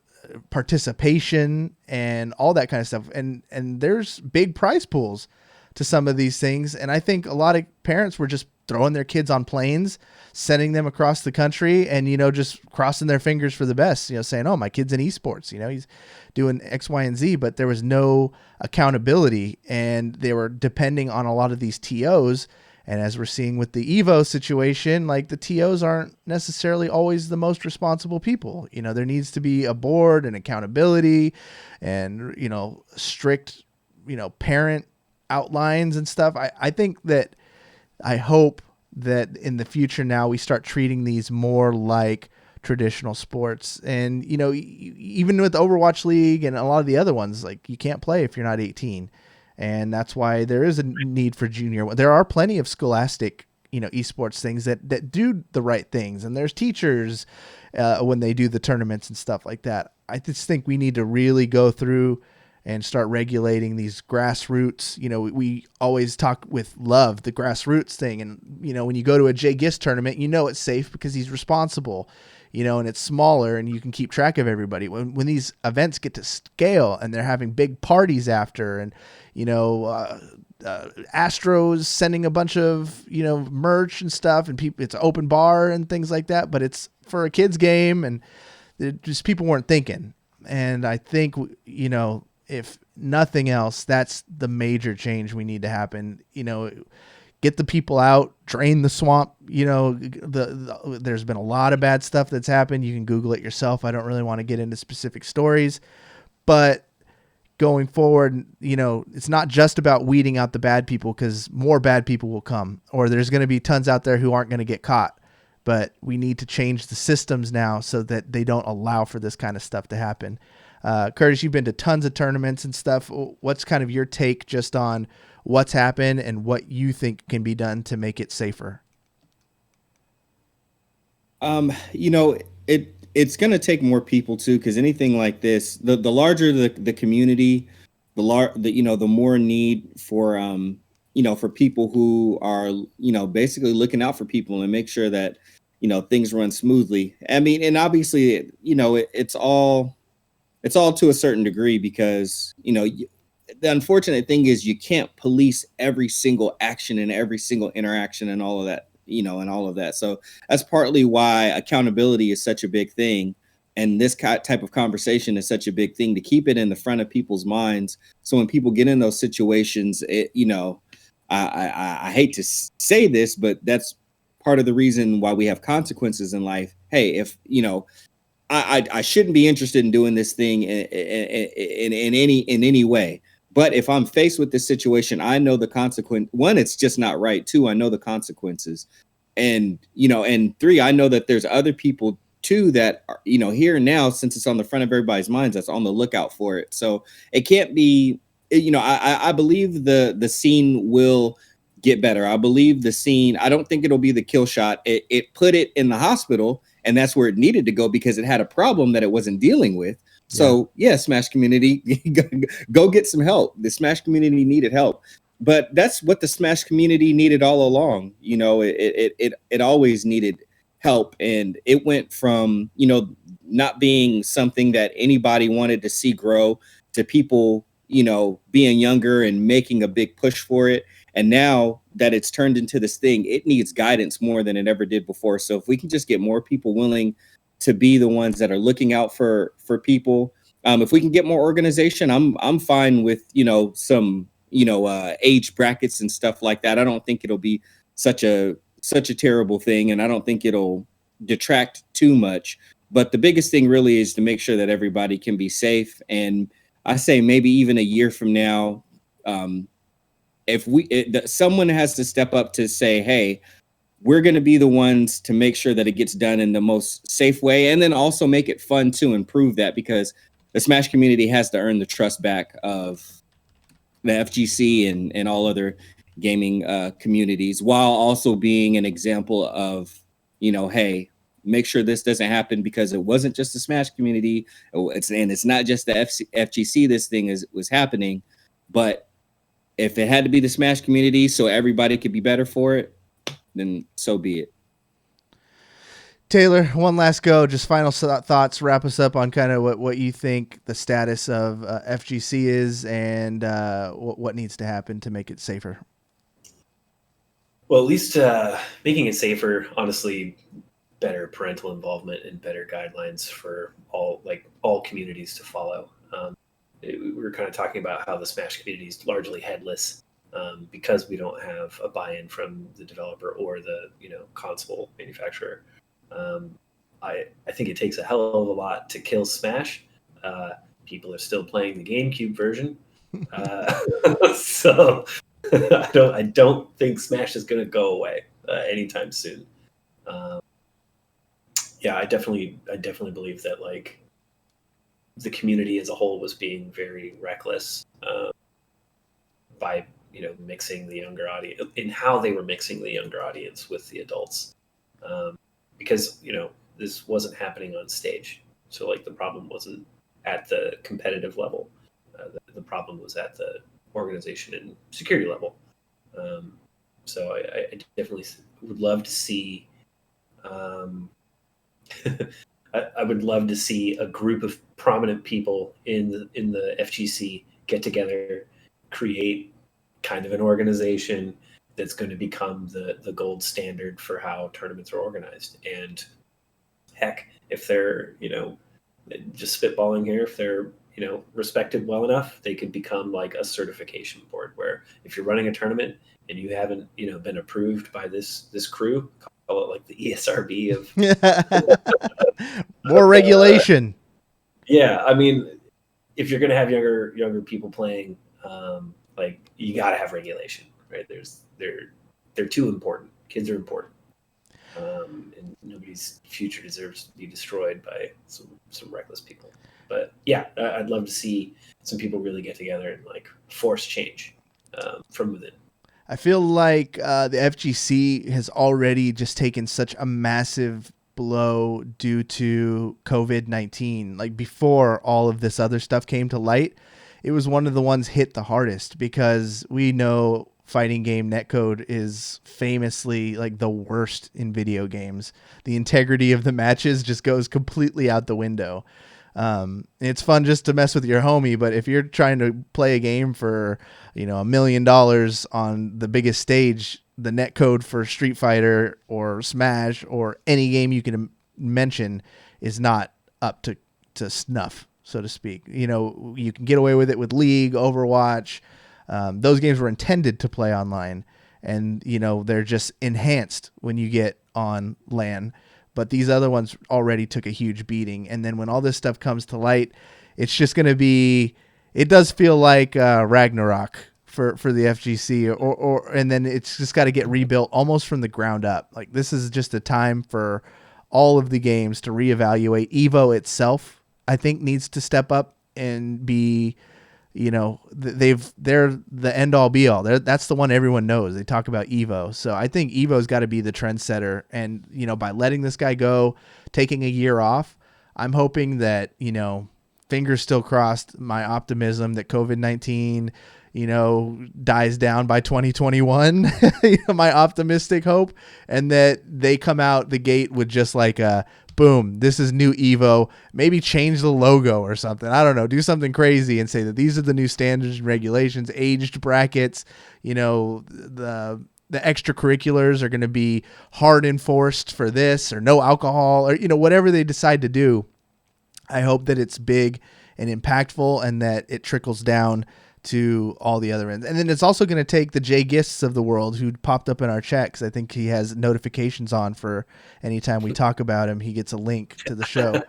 [SPEAKER 2] participation and all that kind of stuff. And there's big prize pools to some of these things. And I think a lot of parents were just throwing their kids on planes, sending them across the country, and, just crossing their fingers for the best, saying, oh, my kid's in esports, he's doing X, Y, and Z, but there was no accountability, and they were depending on a lot of these TOs. And as we're seeing with the Evo situation, like, the TOs aren't necessarily always the most responsible people. There needs to be a board and accountability and, strict, parent outlines and stuff. I hope that in the future now we start treating these more like traditional sports. And, even with Overwatch League and a lot of the other ones, like, you can't play if you're not 18. And that's why there is a need for junior. There are plenty of scholastic, esports things that do the right things. And there's teachers when they do the tournaments and stuff like that. I just think we need to really go through and start regulating these grassroots. We always talk with love, the grassroots thing. And, when you go to a Jay Gist tournament, it's safe because he's responsible, and it's smaller and you can keep track of everybody. When these events get to scale and they're having big parties after, and, Astros sending a bunch of, merch and stuff, and people, it's an open bar and things like that, but it's for a kid's game, and just people weren't thinking. And I think, if nothing else, that's the major change we need to happen. Get the people out, drain the swamp. There's been a lot of bad stuff that's happened. You can Google it yourself. I don't really want to get into specific stories, but going forward, it's not just about weeding out the bad people, because more bad people will come, or there's going to be tons out there who aren't going to get caught. But we need to change the systems now so that they don't allow for this kind of stuff to happen. Curtis, you've been to tons of tournaments and stuff. What's kind of your take just on what's happened and what you think can be done to make it safer?
[SPEAKER 3] It's going to take more people too, because anything like this, the larger the community, the more need for for people who are basically looking out for people and make sure that things run smoothly. I mean, and obviously it's all to a certain degree, because the unfortunate thing is you can't police every single action and every single interaction and all of that. And all of that. So that's partly why accountability is such a big thing. And this type of conversation is such a big thing, to keep it in the front of people's minds. So when people get in those situations, I hate to say this, but that's part of the reason why we have consequences in life. Hey, if, I shouldn't be interested in doing this thing in any way. But if I'm faced with this situation, I know the consequence. One, it's just not right. Two, I know the consequences. And, and three, I know that there's other people too that are, here and now, since it's on the front of everybody's minds, that's on the lookout for it. So it can't be, I believe the scene will get better. I believe the scene, I don't think it'll be the kill shot. It put it in the hospital, and that's where it needed to go, because it had a problem that it wasn't dealing with. So yeah, Smash community, go get some help. The Smash community needed help, but that's what the Smash community needed all along. It always needed help, and it went from not being something that anybody wanted to see grow to people being younger and making a big push for it. And now that it's turned into this thing, it needs guidance more than it ever did before. So if we can just get more people willing to be the ones that are looking out for people, if we can get more organization, I'm fine with some age brackets and stuff like that. I don't think it'll be such a terrible thing, and I don't think it'll detract too much. But the biggest thing really is to make sure that everybody can be safe. And I say maybe even a year from now, if someone has to step up to say, hey, we're going to be the ones to make sure that it gets done in the most safe way, and then also make it fun to improve that, because the Smash community has to earn the trust back of the FGC and all other gaming communities, while also being an example of, hey, make sure this doesn't happen, because it wasn't just the Smash community. It's not just the FGC. This thing was happening, but if it had to be the Smash community so everybody could be better for it, then so be it.
[SPEAKER 2] Taylor, one last go. Just final thoughts. Wrap us up on kind of what you think the status of FGC is, and what needs to happen to make it safer.
[SPEAKER 4] Well, at least making it safer, honestly, better parental involvement and better guidelines for all communities to follow. We were kind of talking about how the Smash community is largely headless because we don't have a buy-in from the developer or the console manufacturer. I think it takes a hell of a lot to kill Smash. People are still playing the GameCube version, so I don't think Smash is going to go away anytime soon. Yeah, I definitely believe that the community as a whole was being very reckless by mixing the younger audience, in how they were mixing the younger audience with the adults, because this wasn't happening on stage. So like the problem wasn't at the competitive level. The problem was at the organization and security level. So I definitely would love to see. I would love to see a group of prominent people in the FGC get together, create kind of an organization that's going to become the gold standard for how tournaments are organized. And heck, if they're just spitballing here, if they're respected well enough, they could become like a certification board where if you're running a tournament and you haven't been approved by this crew, call it like the ESRB of
[SPEAKER 2] more regulation.
[SPEAKER 4] Yeah, I mean, if you're going to have younger people playing, like you got to have regulation, right? They're too important. Kids are important, and nobody's future deserves to be destroyed by some reckless people. But yeah, I'd love to see some people really get together and like force change from within.
[SPEAKER 2] I feel like the FGC has already just taken such a massive blow due to COVID-19. Like before all of this other stuff came to light, it was one of the ones hit the hardest because we know fighting game netcode is famously like the worst in video games. The integrity of the matches just goes completely out the window. It's fun just to mess with your homie, but if you're trying to play a game for, $1 million on the biggest stage, the netcode for Street Fighter or Smash or any game you can mention is not up to snuff, so to speak. You can get away with it with League, Overwatch. Those games were intended to play online, and they're just enhanced when you get on LAN. But these other ones already took a huge beating. And then when all this stuff comes to light, it's just going to be, it does feel like Ragnarok for the FGC, and then it's just got to get rebuilt almost from the ground up. Like this is just a time for all of the games to reevaluate. Evo itself, I think, needs to step up and be, they're the end all be all. That's the one everyone knows. They talk about Evo. So I think Evo's got to be the trendsetter. And, by letting this guy go, taking a year off, I'm hoping that, fingers still crossed, my optimism that COVID-19, dies down by 2021, my optimistic hope, and that they come out the gate with just like a boom, this is new Evo, maybe change the logo or something. I don't know, do something crazy and say that these are the new standards and regulations, aged brackets, the extracurriculars are going to be hard enforced for this, or no alcohol, or, whatever they decide to do. I hope that it's big and impactful and that it trickles down to all the other ends. And then it's also going to take the Jay Gists of the world, who popped up in our chat, because I think he has notifications on for anytime we talk about him, he gets a link to the show.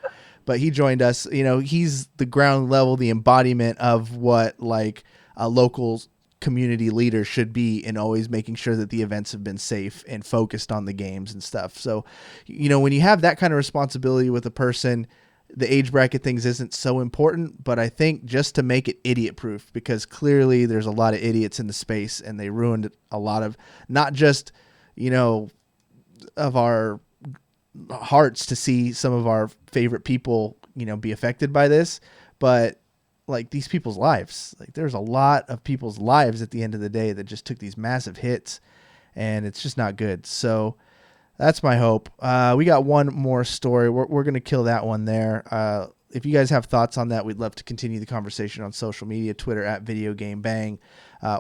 [SPEAKER 2] But he joined us. He's the ground level, the embodiment of what like a local community leader should be, in always making sure that the events have been safe and focused on the games and stuff. So, when you have that kind of responsibility with a person, the age bracket things isn't so important, but I think just to make it idiot proof, because clearly there's a lot of idiots in the space and they ruined a lot of, not just, of our hearts to see some of our favorite people, be affected by this, but like these people's lives. Like there's a lot of people's lives at the end of the day that just took these massive hits, and it's just not good. So that's my hope. We got one more story. We're going to kill that one there. If you guys have thoughts on that, we'd love to continue the conversation on social media, Twitter @VideoGameBang,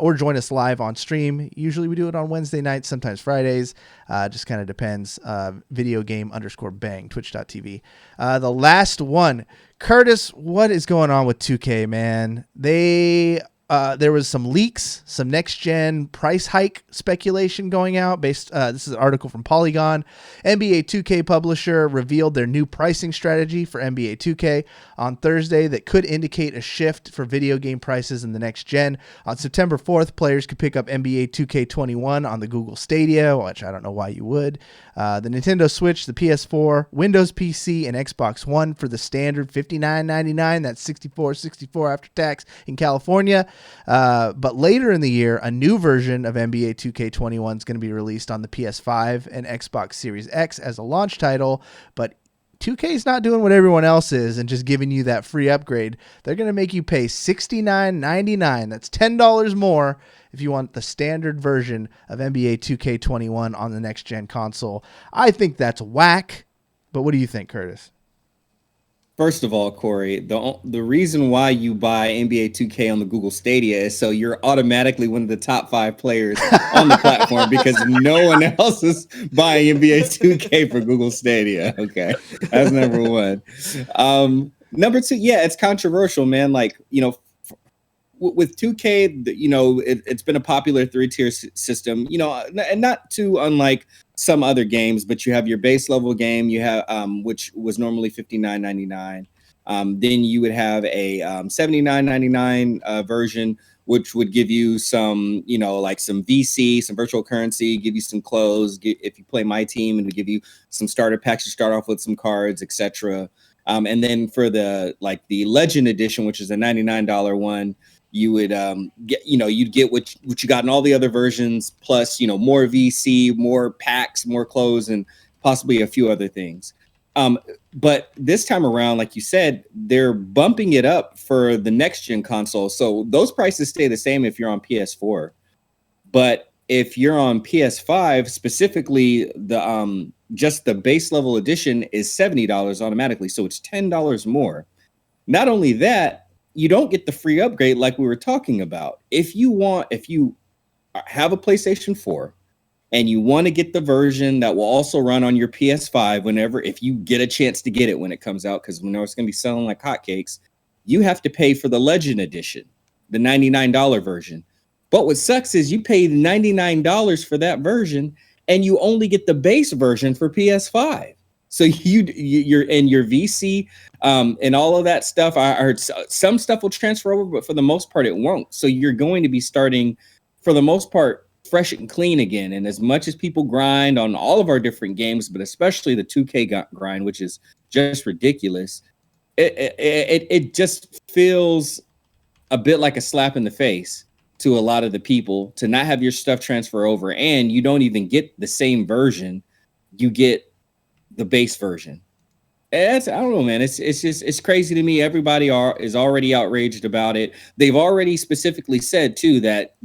[SPEAKER 2] or join us live on stream. Usually we do it on Wednesday nights, sometimes Fridays. Just kind of depends. VideoGame_bang, twitch.tv. The last one, Curtis, what is going on with 2K, man? There was some leaks, some next-gen price hike speculation going out. This is an article from Polygon. NBA 2K publisher revealed their new pricing strategy for NBA 2K on Thursday that could indicate a shift for video game prices in the next gen. On September 4th, players could pick up NBA 2K21 on the Google Stadia, which I don't know why you would. The Nintendo Switch, the PS4, Windows PC, and Xbox One for the standard $59.99. That's $64.64 after tax in California. But later in the year, a new version of NBA 2K21 is going to be released on the PS5 and Xbox Series X as a launch title. But 2K is not doing what everyone else is and just giving you that free upgrade. They're going to make you pay $69.99. That's $10 more if you want the standard version of NBA 2K21 on the next gen console. I think that's whack. But what do you think, Curtis?
[SPEAKER 3] First of all, Cory, the reason why you buy NBA 2K on the Google Stadia is so you're automatically one of the top 5 players on the platform because no one else is buying NBA 2K for Google Stadia. Okay, that's number one. Number two, yeah, it's controversial, man. Like, with 2K, it's been a popular 3-tier system, and not too unlike some other games, but you have your base level game, you have which was normally $59.99. Then you would have a $79.99 version, which would give you some, like some VC, some virtual currency, give you some clothes. If you play My Team, and would give you some starter packs to start off with, some cards, etc. And then for the Legend Edition, which is a $99 one, you would you'd get what you got in all the other versions, plus more VC, more packs, more clothes, and possibly a few other things. But this time around, like you said, they're bumping it up for the next gen console. So those prices stay the same if you're on PS4. But if you're on PS5, specifically the just the base level edition is $70 automatically. So it's $10 more. Not only that, you don't get the free upgrade like we were talking about. If you have a PlayStation 4 and you want to get the version that will also run on your PS5 if you get a chance to get it when it comes out, because we know it's going to be selling like hotcakes, you have to pay for the Legend Edition, the $99 version. But what sucks is you pay $99 for that version and you only get the base version for PS5. So you're in your VC and all of that stuff. I heard some stuff will transfer over, but for the most part, it won't. So you're going to be starting, for the most part, fresh and clean again. And as much as people grind on all of our different games, but especially the 2K grind, which is just ridiculous, it just feels a bit like a slap in the face to a lot of the people to not have your stuff transfer over, and you don't even get the same version. You get the base version. I don't know, man. It's crazy to me. Everybody is already outraged about it. They've already specifically said too that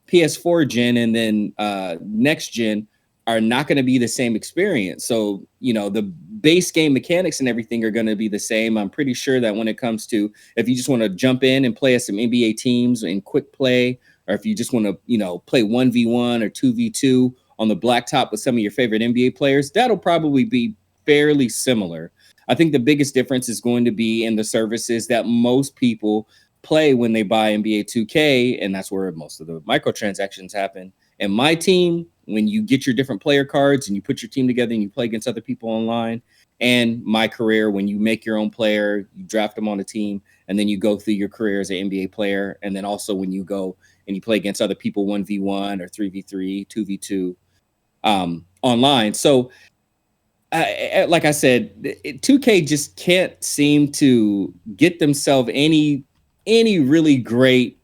[SPEAKER 3] PS4 gen and then next gen are not going to be the same experience. So the base game mechanics and everything are going to be the same. I'm pretty sure that when it comes to, if you just want to jump in and play as some NBA teams in quick play, or if you just want to play 1v1 or 2v2 on the blacktop with some of your favorite NBA players, that'll probably be fairly similar. I think the biggest difference is going to be in the services that most people play when they buy NBA 2K, and that's where most of the microtransactions happen. And My Team, when you get your different player cards and you put your team together and you play against other people online, and My Career, when you make your own player, you draft them on a team, and then you go through your career as an NBA player. And then also when you go and you play against other people 1v1 or 3v3, 2v2 online. So like I said, 2K just can't seem to get themselves any really great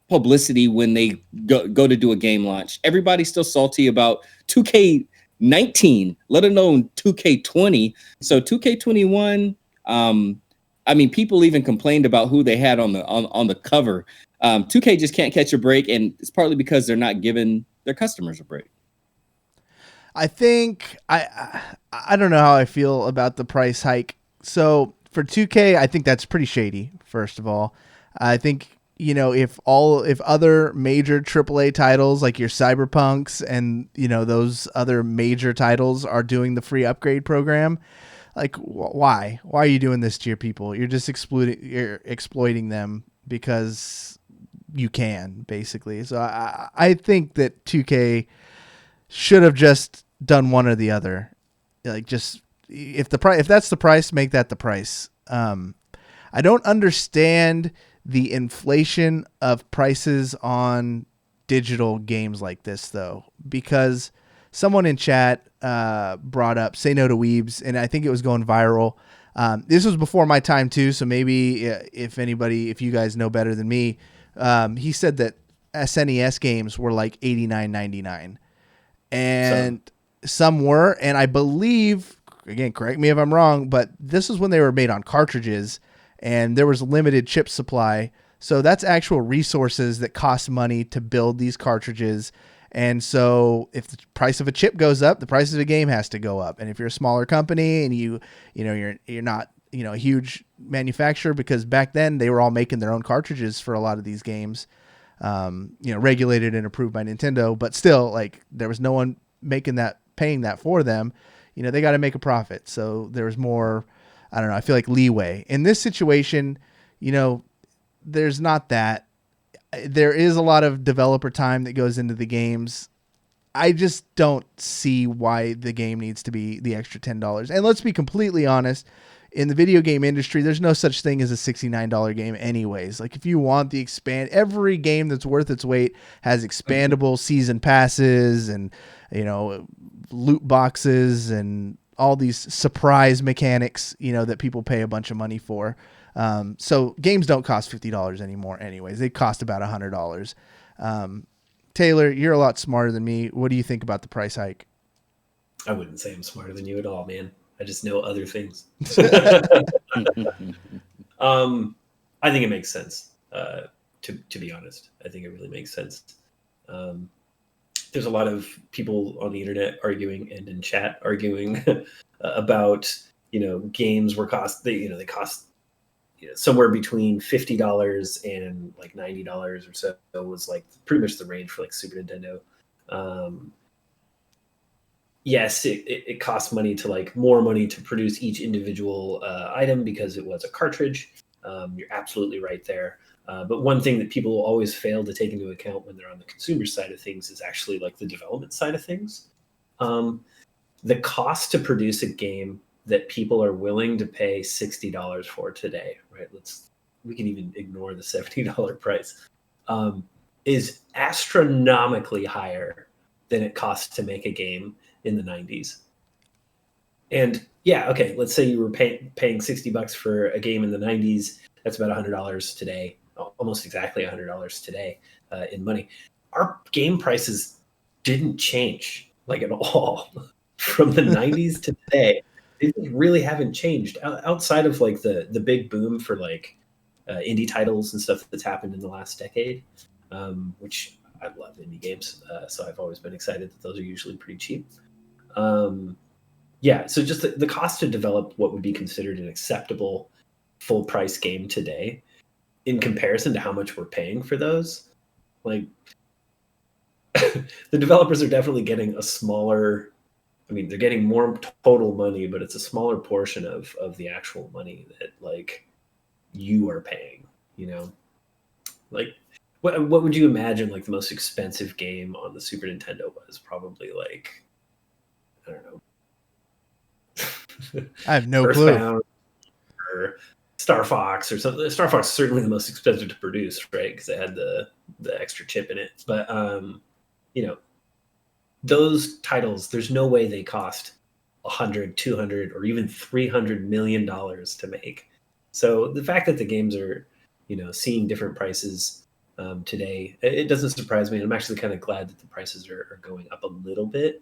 [SPEAKER 3] publicity when they go to do a game launch. Everybody's still salty about 2K19, let alone 2K20. So 2K21, I mean, people even complained about who they had on the cover. 2K just can't catch a break, and it's partly because they're not giving their customers a break.
[SPEAKER 2] I think I don't know how I feel about the price hike. So for 2K, I think that's pretty shady. First of all, I think if other major AAA titles like your Cyberpunks and those other major titles are doing the free upgrade program, like why are you doing this to your people? You're just exploiting them because you can, basically. So I think that 2K should have just done one or the other. Like, just if that's the price, make that the price. I don't understand the inflation of prices on digital games like this, though, because someone in chat brought up Say No to Weebs, and I think it was going viral. This was before my time too, so maybe if you guys know better than me, He said that SNES games were like $89.99, and some were, and I believe, again, correct me if I'm wrong, but this is when they were made on cartridges, and there was limited chip supply. So that's actual resources that cost money to build these cartridges. And so if the price of a chip goes up, the price of a game has to go up. And if you're a smaller company and you're not, a huge manufacturer, because back then they were all making their own cartridges for a lot of these games, regulated and approved by Nintendo, but still, like, there was no one paying that for them. They got to make a profit. So there was more, I don't know, I feel like leeway in this situation. There's not that. There is a lot of developer time that goes into the games. I just don't see why the game needs to be the extra $10. And let's be completely honest, in the video game industry, there's no such thing as a $69 game anyways. Like, if you want the every game that's worth its weight has expandable season passes and, loot boxes and all these surprise mechanics, that people pay a bunch of money for. So games don't cost $50 anymore anyways. They cost about $100. Taylor, you're a lot smarter than me. What do you think about the price hike?
[SPEAKER 4] I wouldn't say I'm smarter than you at all, man. I just know other things. I think it makes sense. To be honest, I think it really makes sense. There's a lot of people on the internet arguing and in chat arguing about, games they cost somewhere between $50 and like $90 or so. It was like pretty much the range for like Super Nintendo. Yes, it costs money to more money to produce each individual item because it was a cartridge. You're absolutely right there. But one thing that people always fail to take into account when they're on the consumer side of things is actually like the development side of things. The cost to produce a game that people are willing to pay $60 for today, right? We can even ignore the $70 price, is astronomically higher than it costs to make a game in the 90s. And yeah, okay, let's say you were paying $60 for a game in the 90s. That's about $100 today, almost exactly $100 today in money. Our game prices didn't change at all from the 90s to today. They really haven't changed outside of the big boom for indie titles and stuff that's happened in the last decade, which I love indie games. So I've always been excited that those are usually pretty cheap. So just the cost to develop what would be considered an acceptable full price game today in comparison to how much we're paying for those, the developers are definitely getting a smaller, they're getting more total money, but it's a smaller portion of the actual money that you are paying, what would you imagine the most expensive game on the Super Nintendo was? Probably I don't know.
[SPEAKER 2] I have no clue.
[SPEAKER 4] Or Star Fox or something. Star Fox is certainly the most expensive to produce, right? Because it had the extra chip in it. But those titles, there's no way they cost $100, $200, or even $300 million to make. So the fact that the games are, seeing different prices today, it doesn't surprise me. And I'm actually kind of glad that the prices are going up a little bit.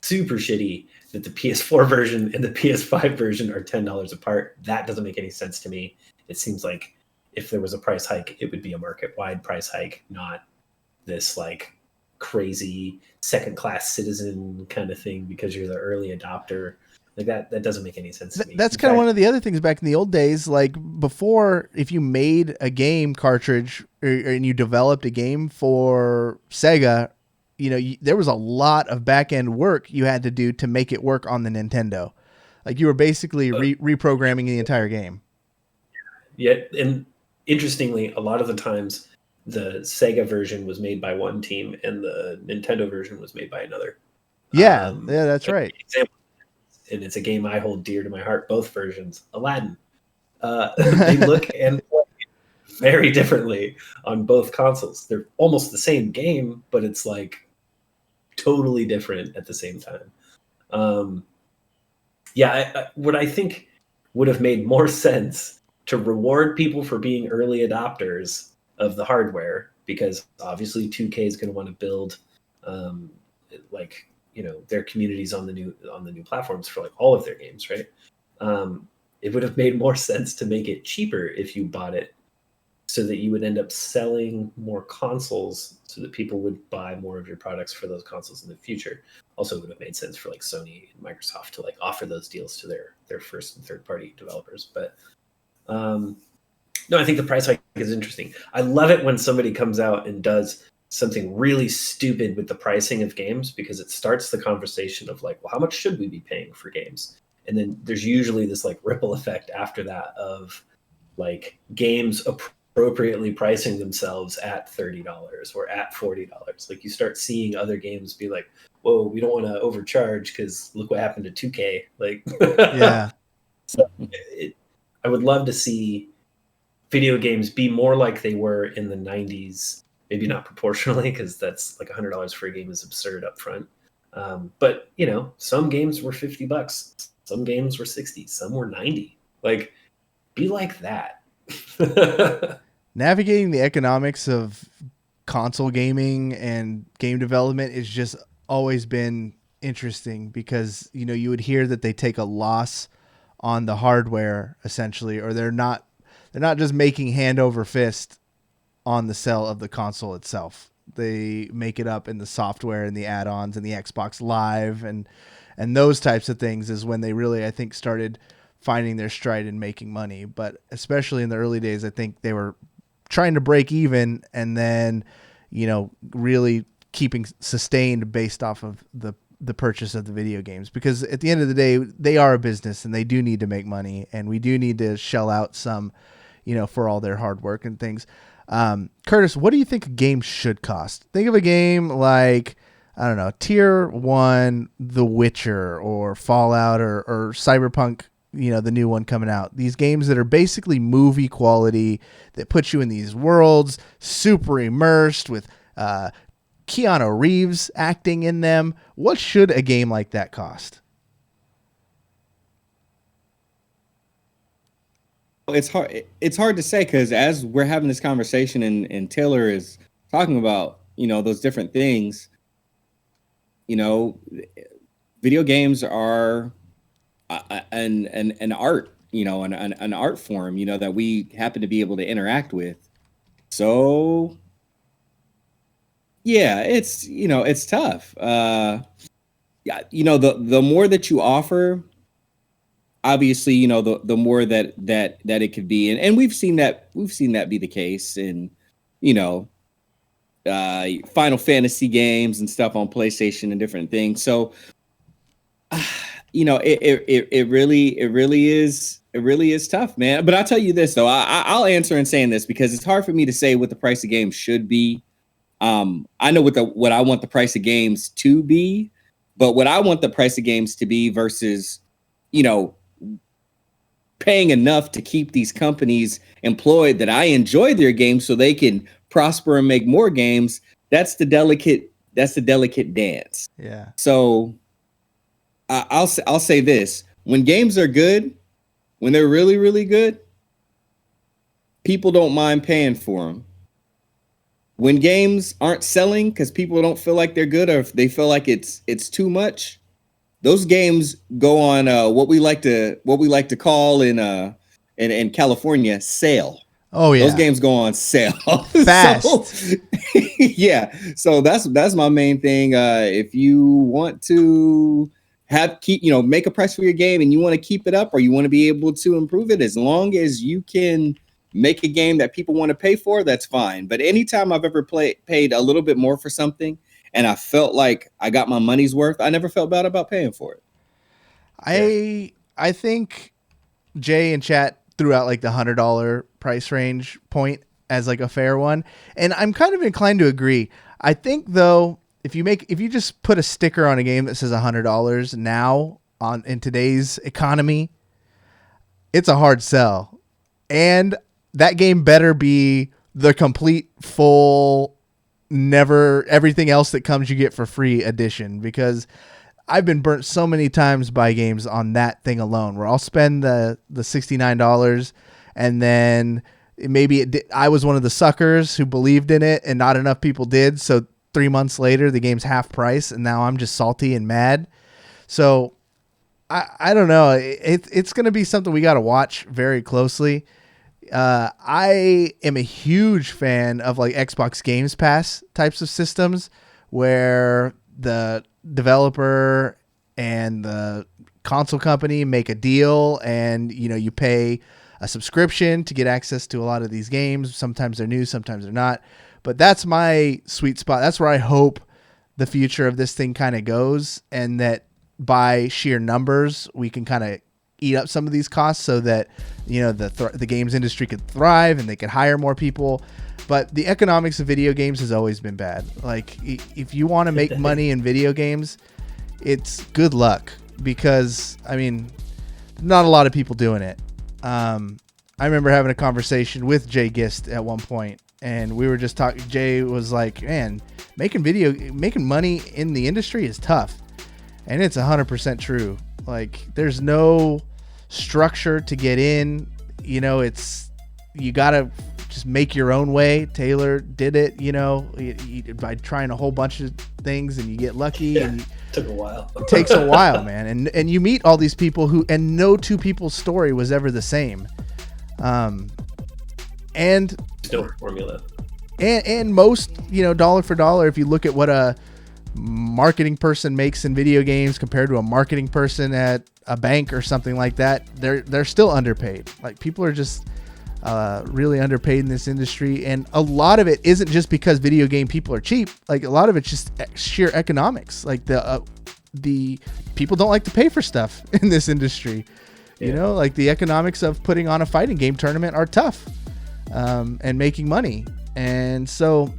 [SPEAKER 4] Super shitty that the PS4 version and the PS5 version are $10 apart. That doesn't make any sense to me. It seems like if there was a price hike, it would be a market-wide price hike, not this crazy second-class citizen kind of thing because you're the early adopter. That doesn't make any sense to me.
[SPEAKER 2] That's kind of one of the other things back in the old days. Before, if you made a game cartridge and you developed a game for Sega, there was a lot of back end work you had to do to make it work on the Nintendo. You were basically reprogramming the entire game.
[SPEAKER 4] Yeah, and interestingly, a lot of the times the Sega version was made by one team and the Nintendo version was made by another.
[SPEAKER 2] Yeah, that's right.
[SPEAKER 4] Example, and it's a game I hold dear to my heart, both versions. Aladdin. They look and play very differently on both consoles. They're almost the same game, but it's totally different at the same time. What I think would have made more sense to reward people for being early adopters of the hardware, because obviously 2K is going to want to build their communities on the new platforms for like all of their games, right? It would have made more sense to make it cheaper if you bought it, so that you would end up selling more consoles, so that people would buy more of your products for those consoles in the future. Also, it would have made sense for like Sony and Microsoft to like offer those deals to their first and third party developers. But no, I think the price hike is interesting. I love it when somebody comes out and does something really stupid with the pricing of games, because it starts the conversation of like, well, how much should we be paying for games? And then there's usually this like ripple effect after that of like games appropriately pricing themselves at $30 or at $40. Like you start seeing other games be like, whoa, we don't want to overcharge because look what happened to 2K. Like,
[SPEAKER 2] Yeah.
[SPEAKER 4] So I would love to see video games be more like they were in the 90s. Maybe not proportionally, because that's like $100 for a game is absurd up front. But you know, some games were $50, some games were 60, some were 90. Like, be like that.
[SPEAKER 2] Navigating the economics of console gaming and game development is just always been interesting, because you know, you would hear that they take a loss on the hardware essentially, or they're not just making hand over fist on the sale of the console itself. They make it up in the software and the add-ons and the Xbox Live and those types of things is when they really, I think, started finding their stride in making money. But especially in the early days, I think they were trying to break even and then, you know, really keeping sustained based off of the purchase of the video games, because at the end of the day, they are a business and they do need to make money, and we do need to shell out some, you know, for all their hard work and things. Curtis, what do you think a game should cost? Think of a game like, I don't know, Tier 1, The Witcher or Fallout or Cyberpunk, you know, the new one coming out. These games that are basically movie quality that put you in these worlds, super immersed with Keanu Reeves acting in them. What should a game like that cost?
[SPEAKER 3] It's hard to say, because as we're having this conversation and Taylor is talking about, you know, those different things, you know, video games are an art, you know, an art form, you know, that we happen to be able to interact with. So yeah, it's, you know, it's tough. Yeah, you know, the more that you offer, obviously, you know, the more that it could be, and we've seen that be the case in, you know, Final Fantasy games and stuff on PlayStation and different things. So, you know, it really is tough, man. But I'll tell you this though, I'll answer in saying this, because it's hard for me to say what the price of games should be. I know what I want the price of games to be, but what I want the price of games to be versus, you know, paying enough to keep these companies employed that I enjoy their games so they can prosper and make more games. That's the delicate dance.
[SPEAKER 2] Yeah.
[SPEAKER 3] So I'll say this: when games are good, when they're really, really good, people don't mind paying for them. When games aren't selling because people don't feel like they're good, or if they feel like it's too much, those games go on what we like to call in California sale.
[SPEAKER 2] Oh yeah,
[SPEAKER 3] those games go on sale
[SPEAKER 2] fast.
[SPEAKER 3] So, yeah, so that's my main thing. If you want to make a price for your game and you want to keep it up, or you want to be able to improve it, as long as you can make a game that people want to pay for, that's fine. But anytime I've ever paid a little bit more for something and I felt like I got my money's worth, I never felt bad about paying for it.
[SPEAKER 2] I think Jay in chat threw out like the $100 price range point as like a fair one, and I'm kind of inclined to agree. I think though, if you just put a sticker on a game that says $100 now in today's economy, it's a hard sell. And that game better be the complete full, never everything else that comes you get for free edition, because I've been burnt so many times by games on that thing alone, where I'll spend the $69 and then I was one of the suckers who believed in it and not enough people did. So 3 months later, the game's half price, and now I'm just salty and mad. So I don't know. It's going to be something we got to watch very closely. I am a huge fan of like Xbox Games Pass types of systems where the developer and the console company make a deal, and you pay a subscription to get access to a lot of these games. Sometimes they're new, sometimes they're not. But that's my sweet spot. That's where I hope the future of this thing kind of goes, and that by sheer numbers, we can kind of eat up some of these costs so that, the games industry could thrive and they could hire more people. But the economics of video games has always been bad. Like, if you want to make money in video games, it's good luck, because, not a lot of people doing it. I remember having a conversation with Jay Gist at one point, and we were just talking. Jay was like, man, making money in the industry is tough. And it's 100% true. Like, there's no structure to get in. You got to just make your own way. Taylor did it, by trying a whole bunch of things, and you get lucky.
[SPEAKER 4] Yeah,
[SPEAKER 2] and
[SPEAKER 4] took a while.
[SPEAKER 2] It takes a while, man. And you meet all these people and no two people's story was ever the same. And
[SPEAKER 4] There's no formula.
[SPEAKER 2] And most, dollar for dollar, if you look at what a marketing person makes in video games compared to a marketing person at a bank or something like that, they're still underpaid. Like, people are just really underpaid in this industry, and a lot of it isn't just because video game people are cheap. Like, a lot of it's just sheer economics. Like, the people don't like to pay for stuff in this industry.
[SPEAKER 4] Yeah.
[SPEAKER 2] Like, the economics of putting on a fighting game tournament are tough, and making money. And so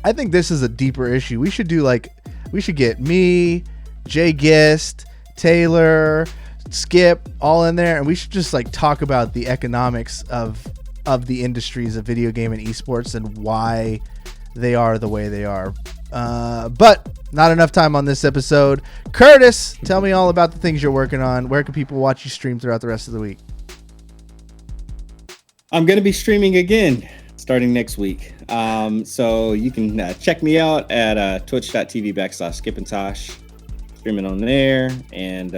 [SPEAKER 2] I think this is a deeper issue. We should get me, Jay Gist, Taylor, Skip all in there, and we should just like talk about the economics of the industries of video game and esports and why they are the way they are. But not enough time on this episode. Curtis, tell me all about the things you're working on. Where can people watch you stream throughout the rest of the week?
[SPEAKER 3] I'm going to be streaming again starting next week. So you can check me out at twitch.tv/skipandtosh. Streaming on there. And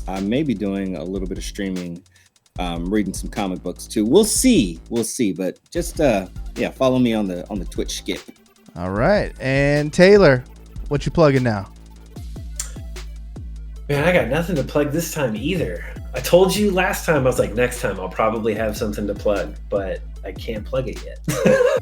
[SPEAKER 3] I may be doing a little bit of streaming, reading some comic books too. We'll see. But just follow me on the Twitch Skip.
[SPEAKER 2] All right. And Taylor, what you plugging now?
[SPEAKER 4] Man, I got nothing to plug this time either. I told you last time, I was like, next time I'll probably have something to plug, but I can't plug it yet.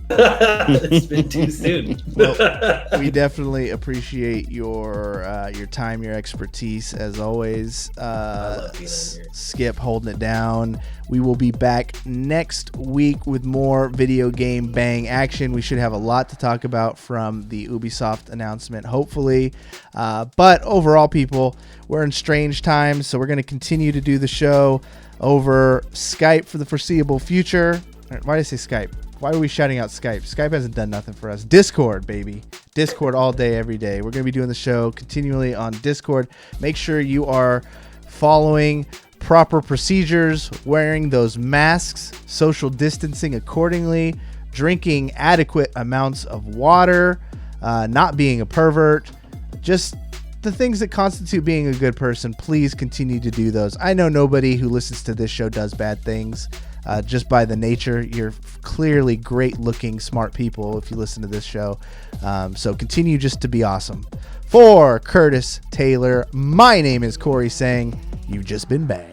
[SPEAKER 4] It's been too soon.
[SPEAKER 2] Well, we definitely appreciate your time, your expertise, as always.
[SPEAKER 4] I love being on here.
[SPEAKER 2] Skip holding it down. We will be back next week with more video game bang action. We should have a lot to talk about from the Ubisoft announcement, hopefully. But overall, people, we're in strange times, so we're going to continue to do the show over Skype for the foreseeable future. Why did I say Skype? Why are we shouting out Skype? Skype hasn't done nothing for us. Discord, baby. Discord all day, every day. We're going to be doing the show continually on Discord. Make sure you are following proper procedures, wearing those masks, social distancing accordingly, drinking adequate amounts of water, not being a pervert, just the things that constitute being a good person. Please continue to do those. I know nobody who listens to this show does bad things. Just by the nature, you're clearly great looking, smart people if you listen to this show. So continue just to be awesome. For Curtis, Taylor, my name is Cory saying, you've just been banged.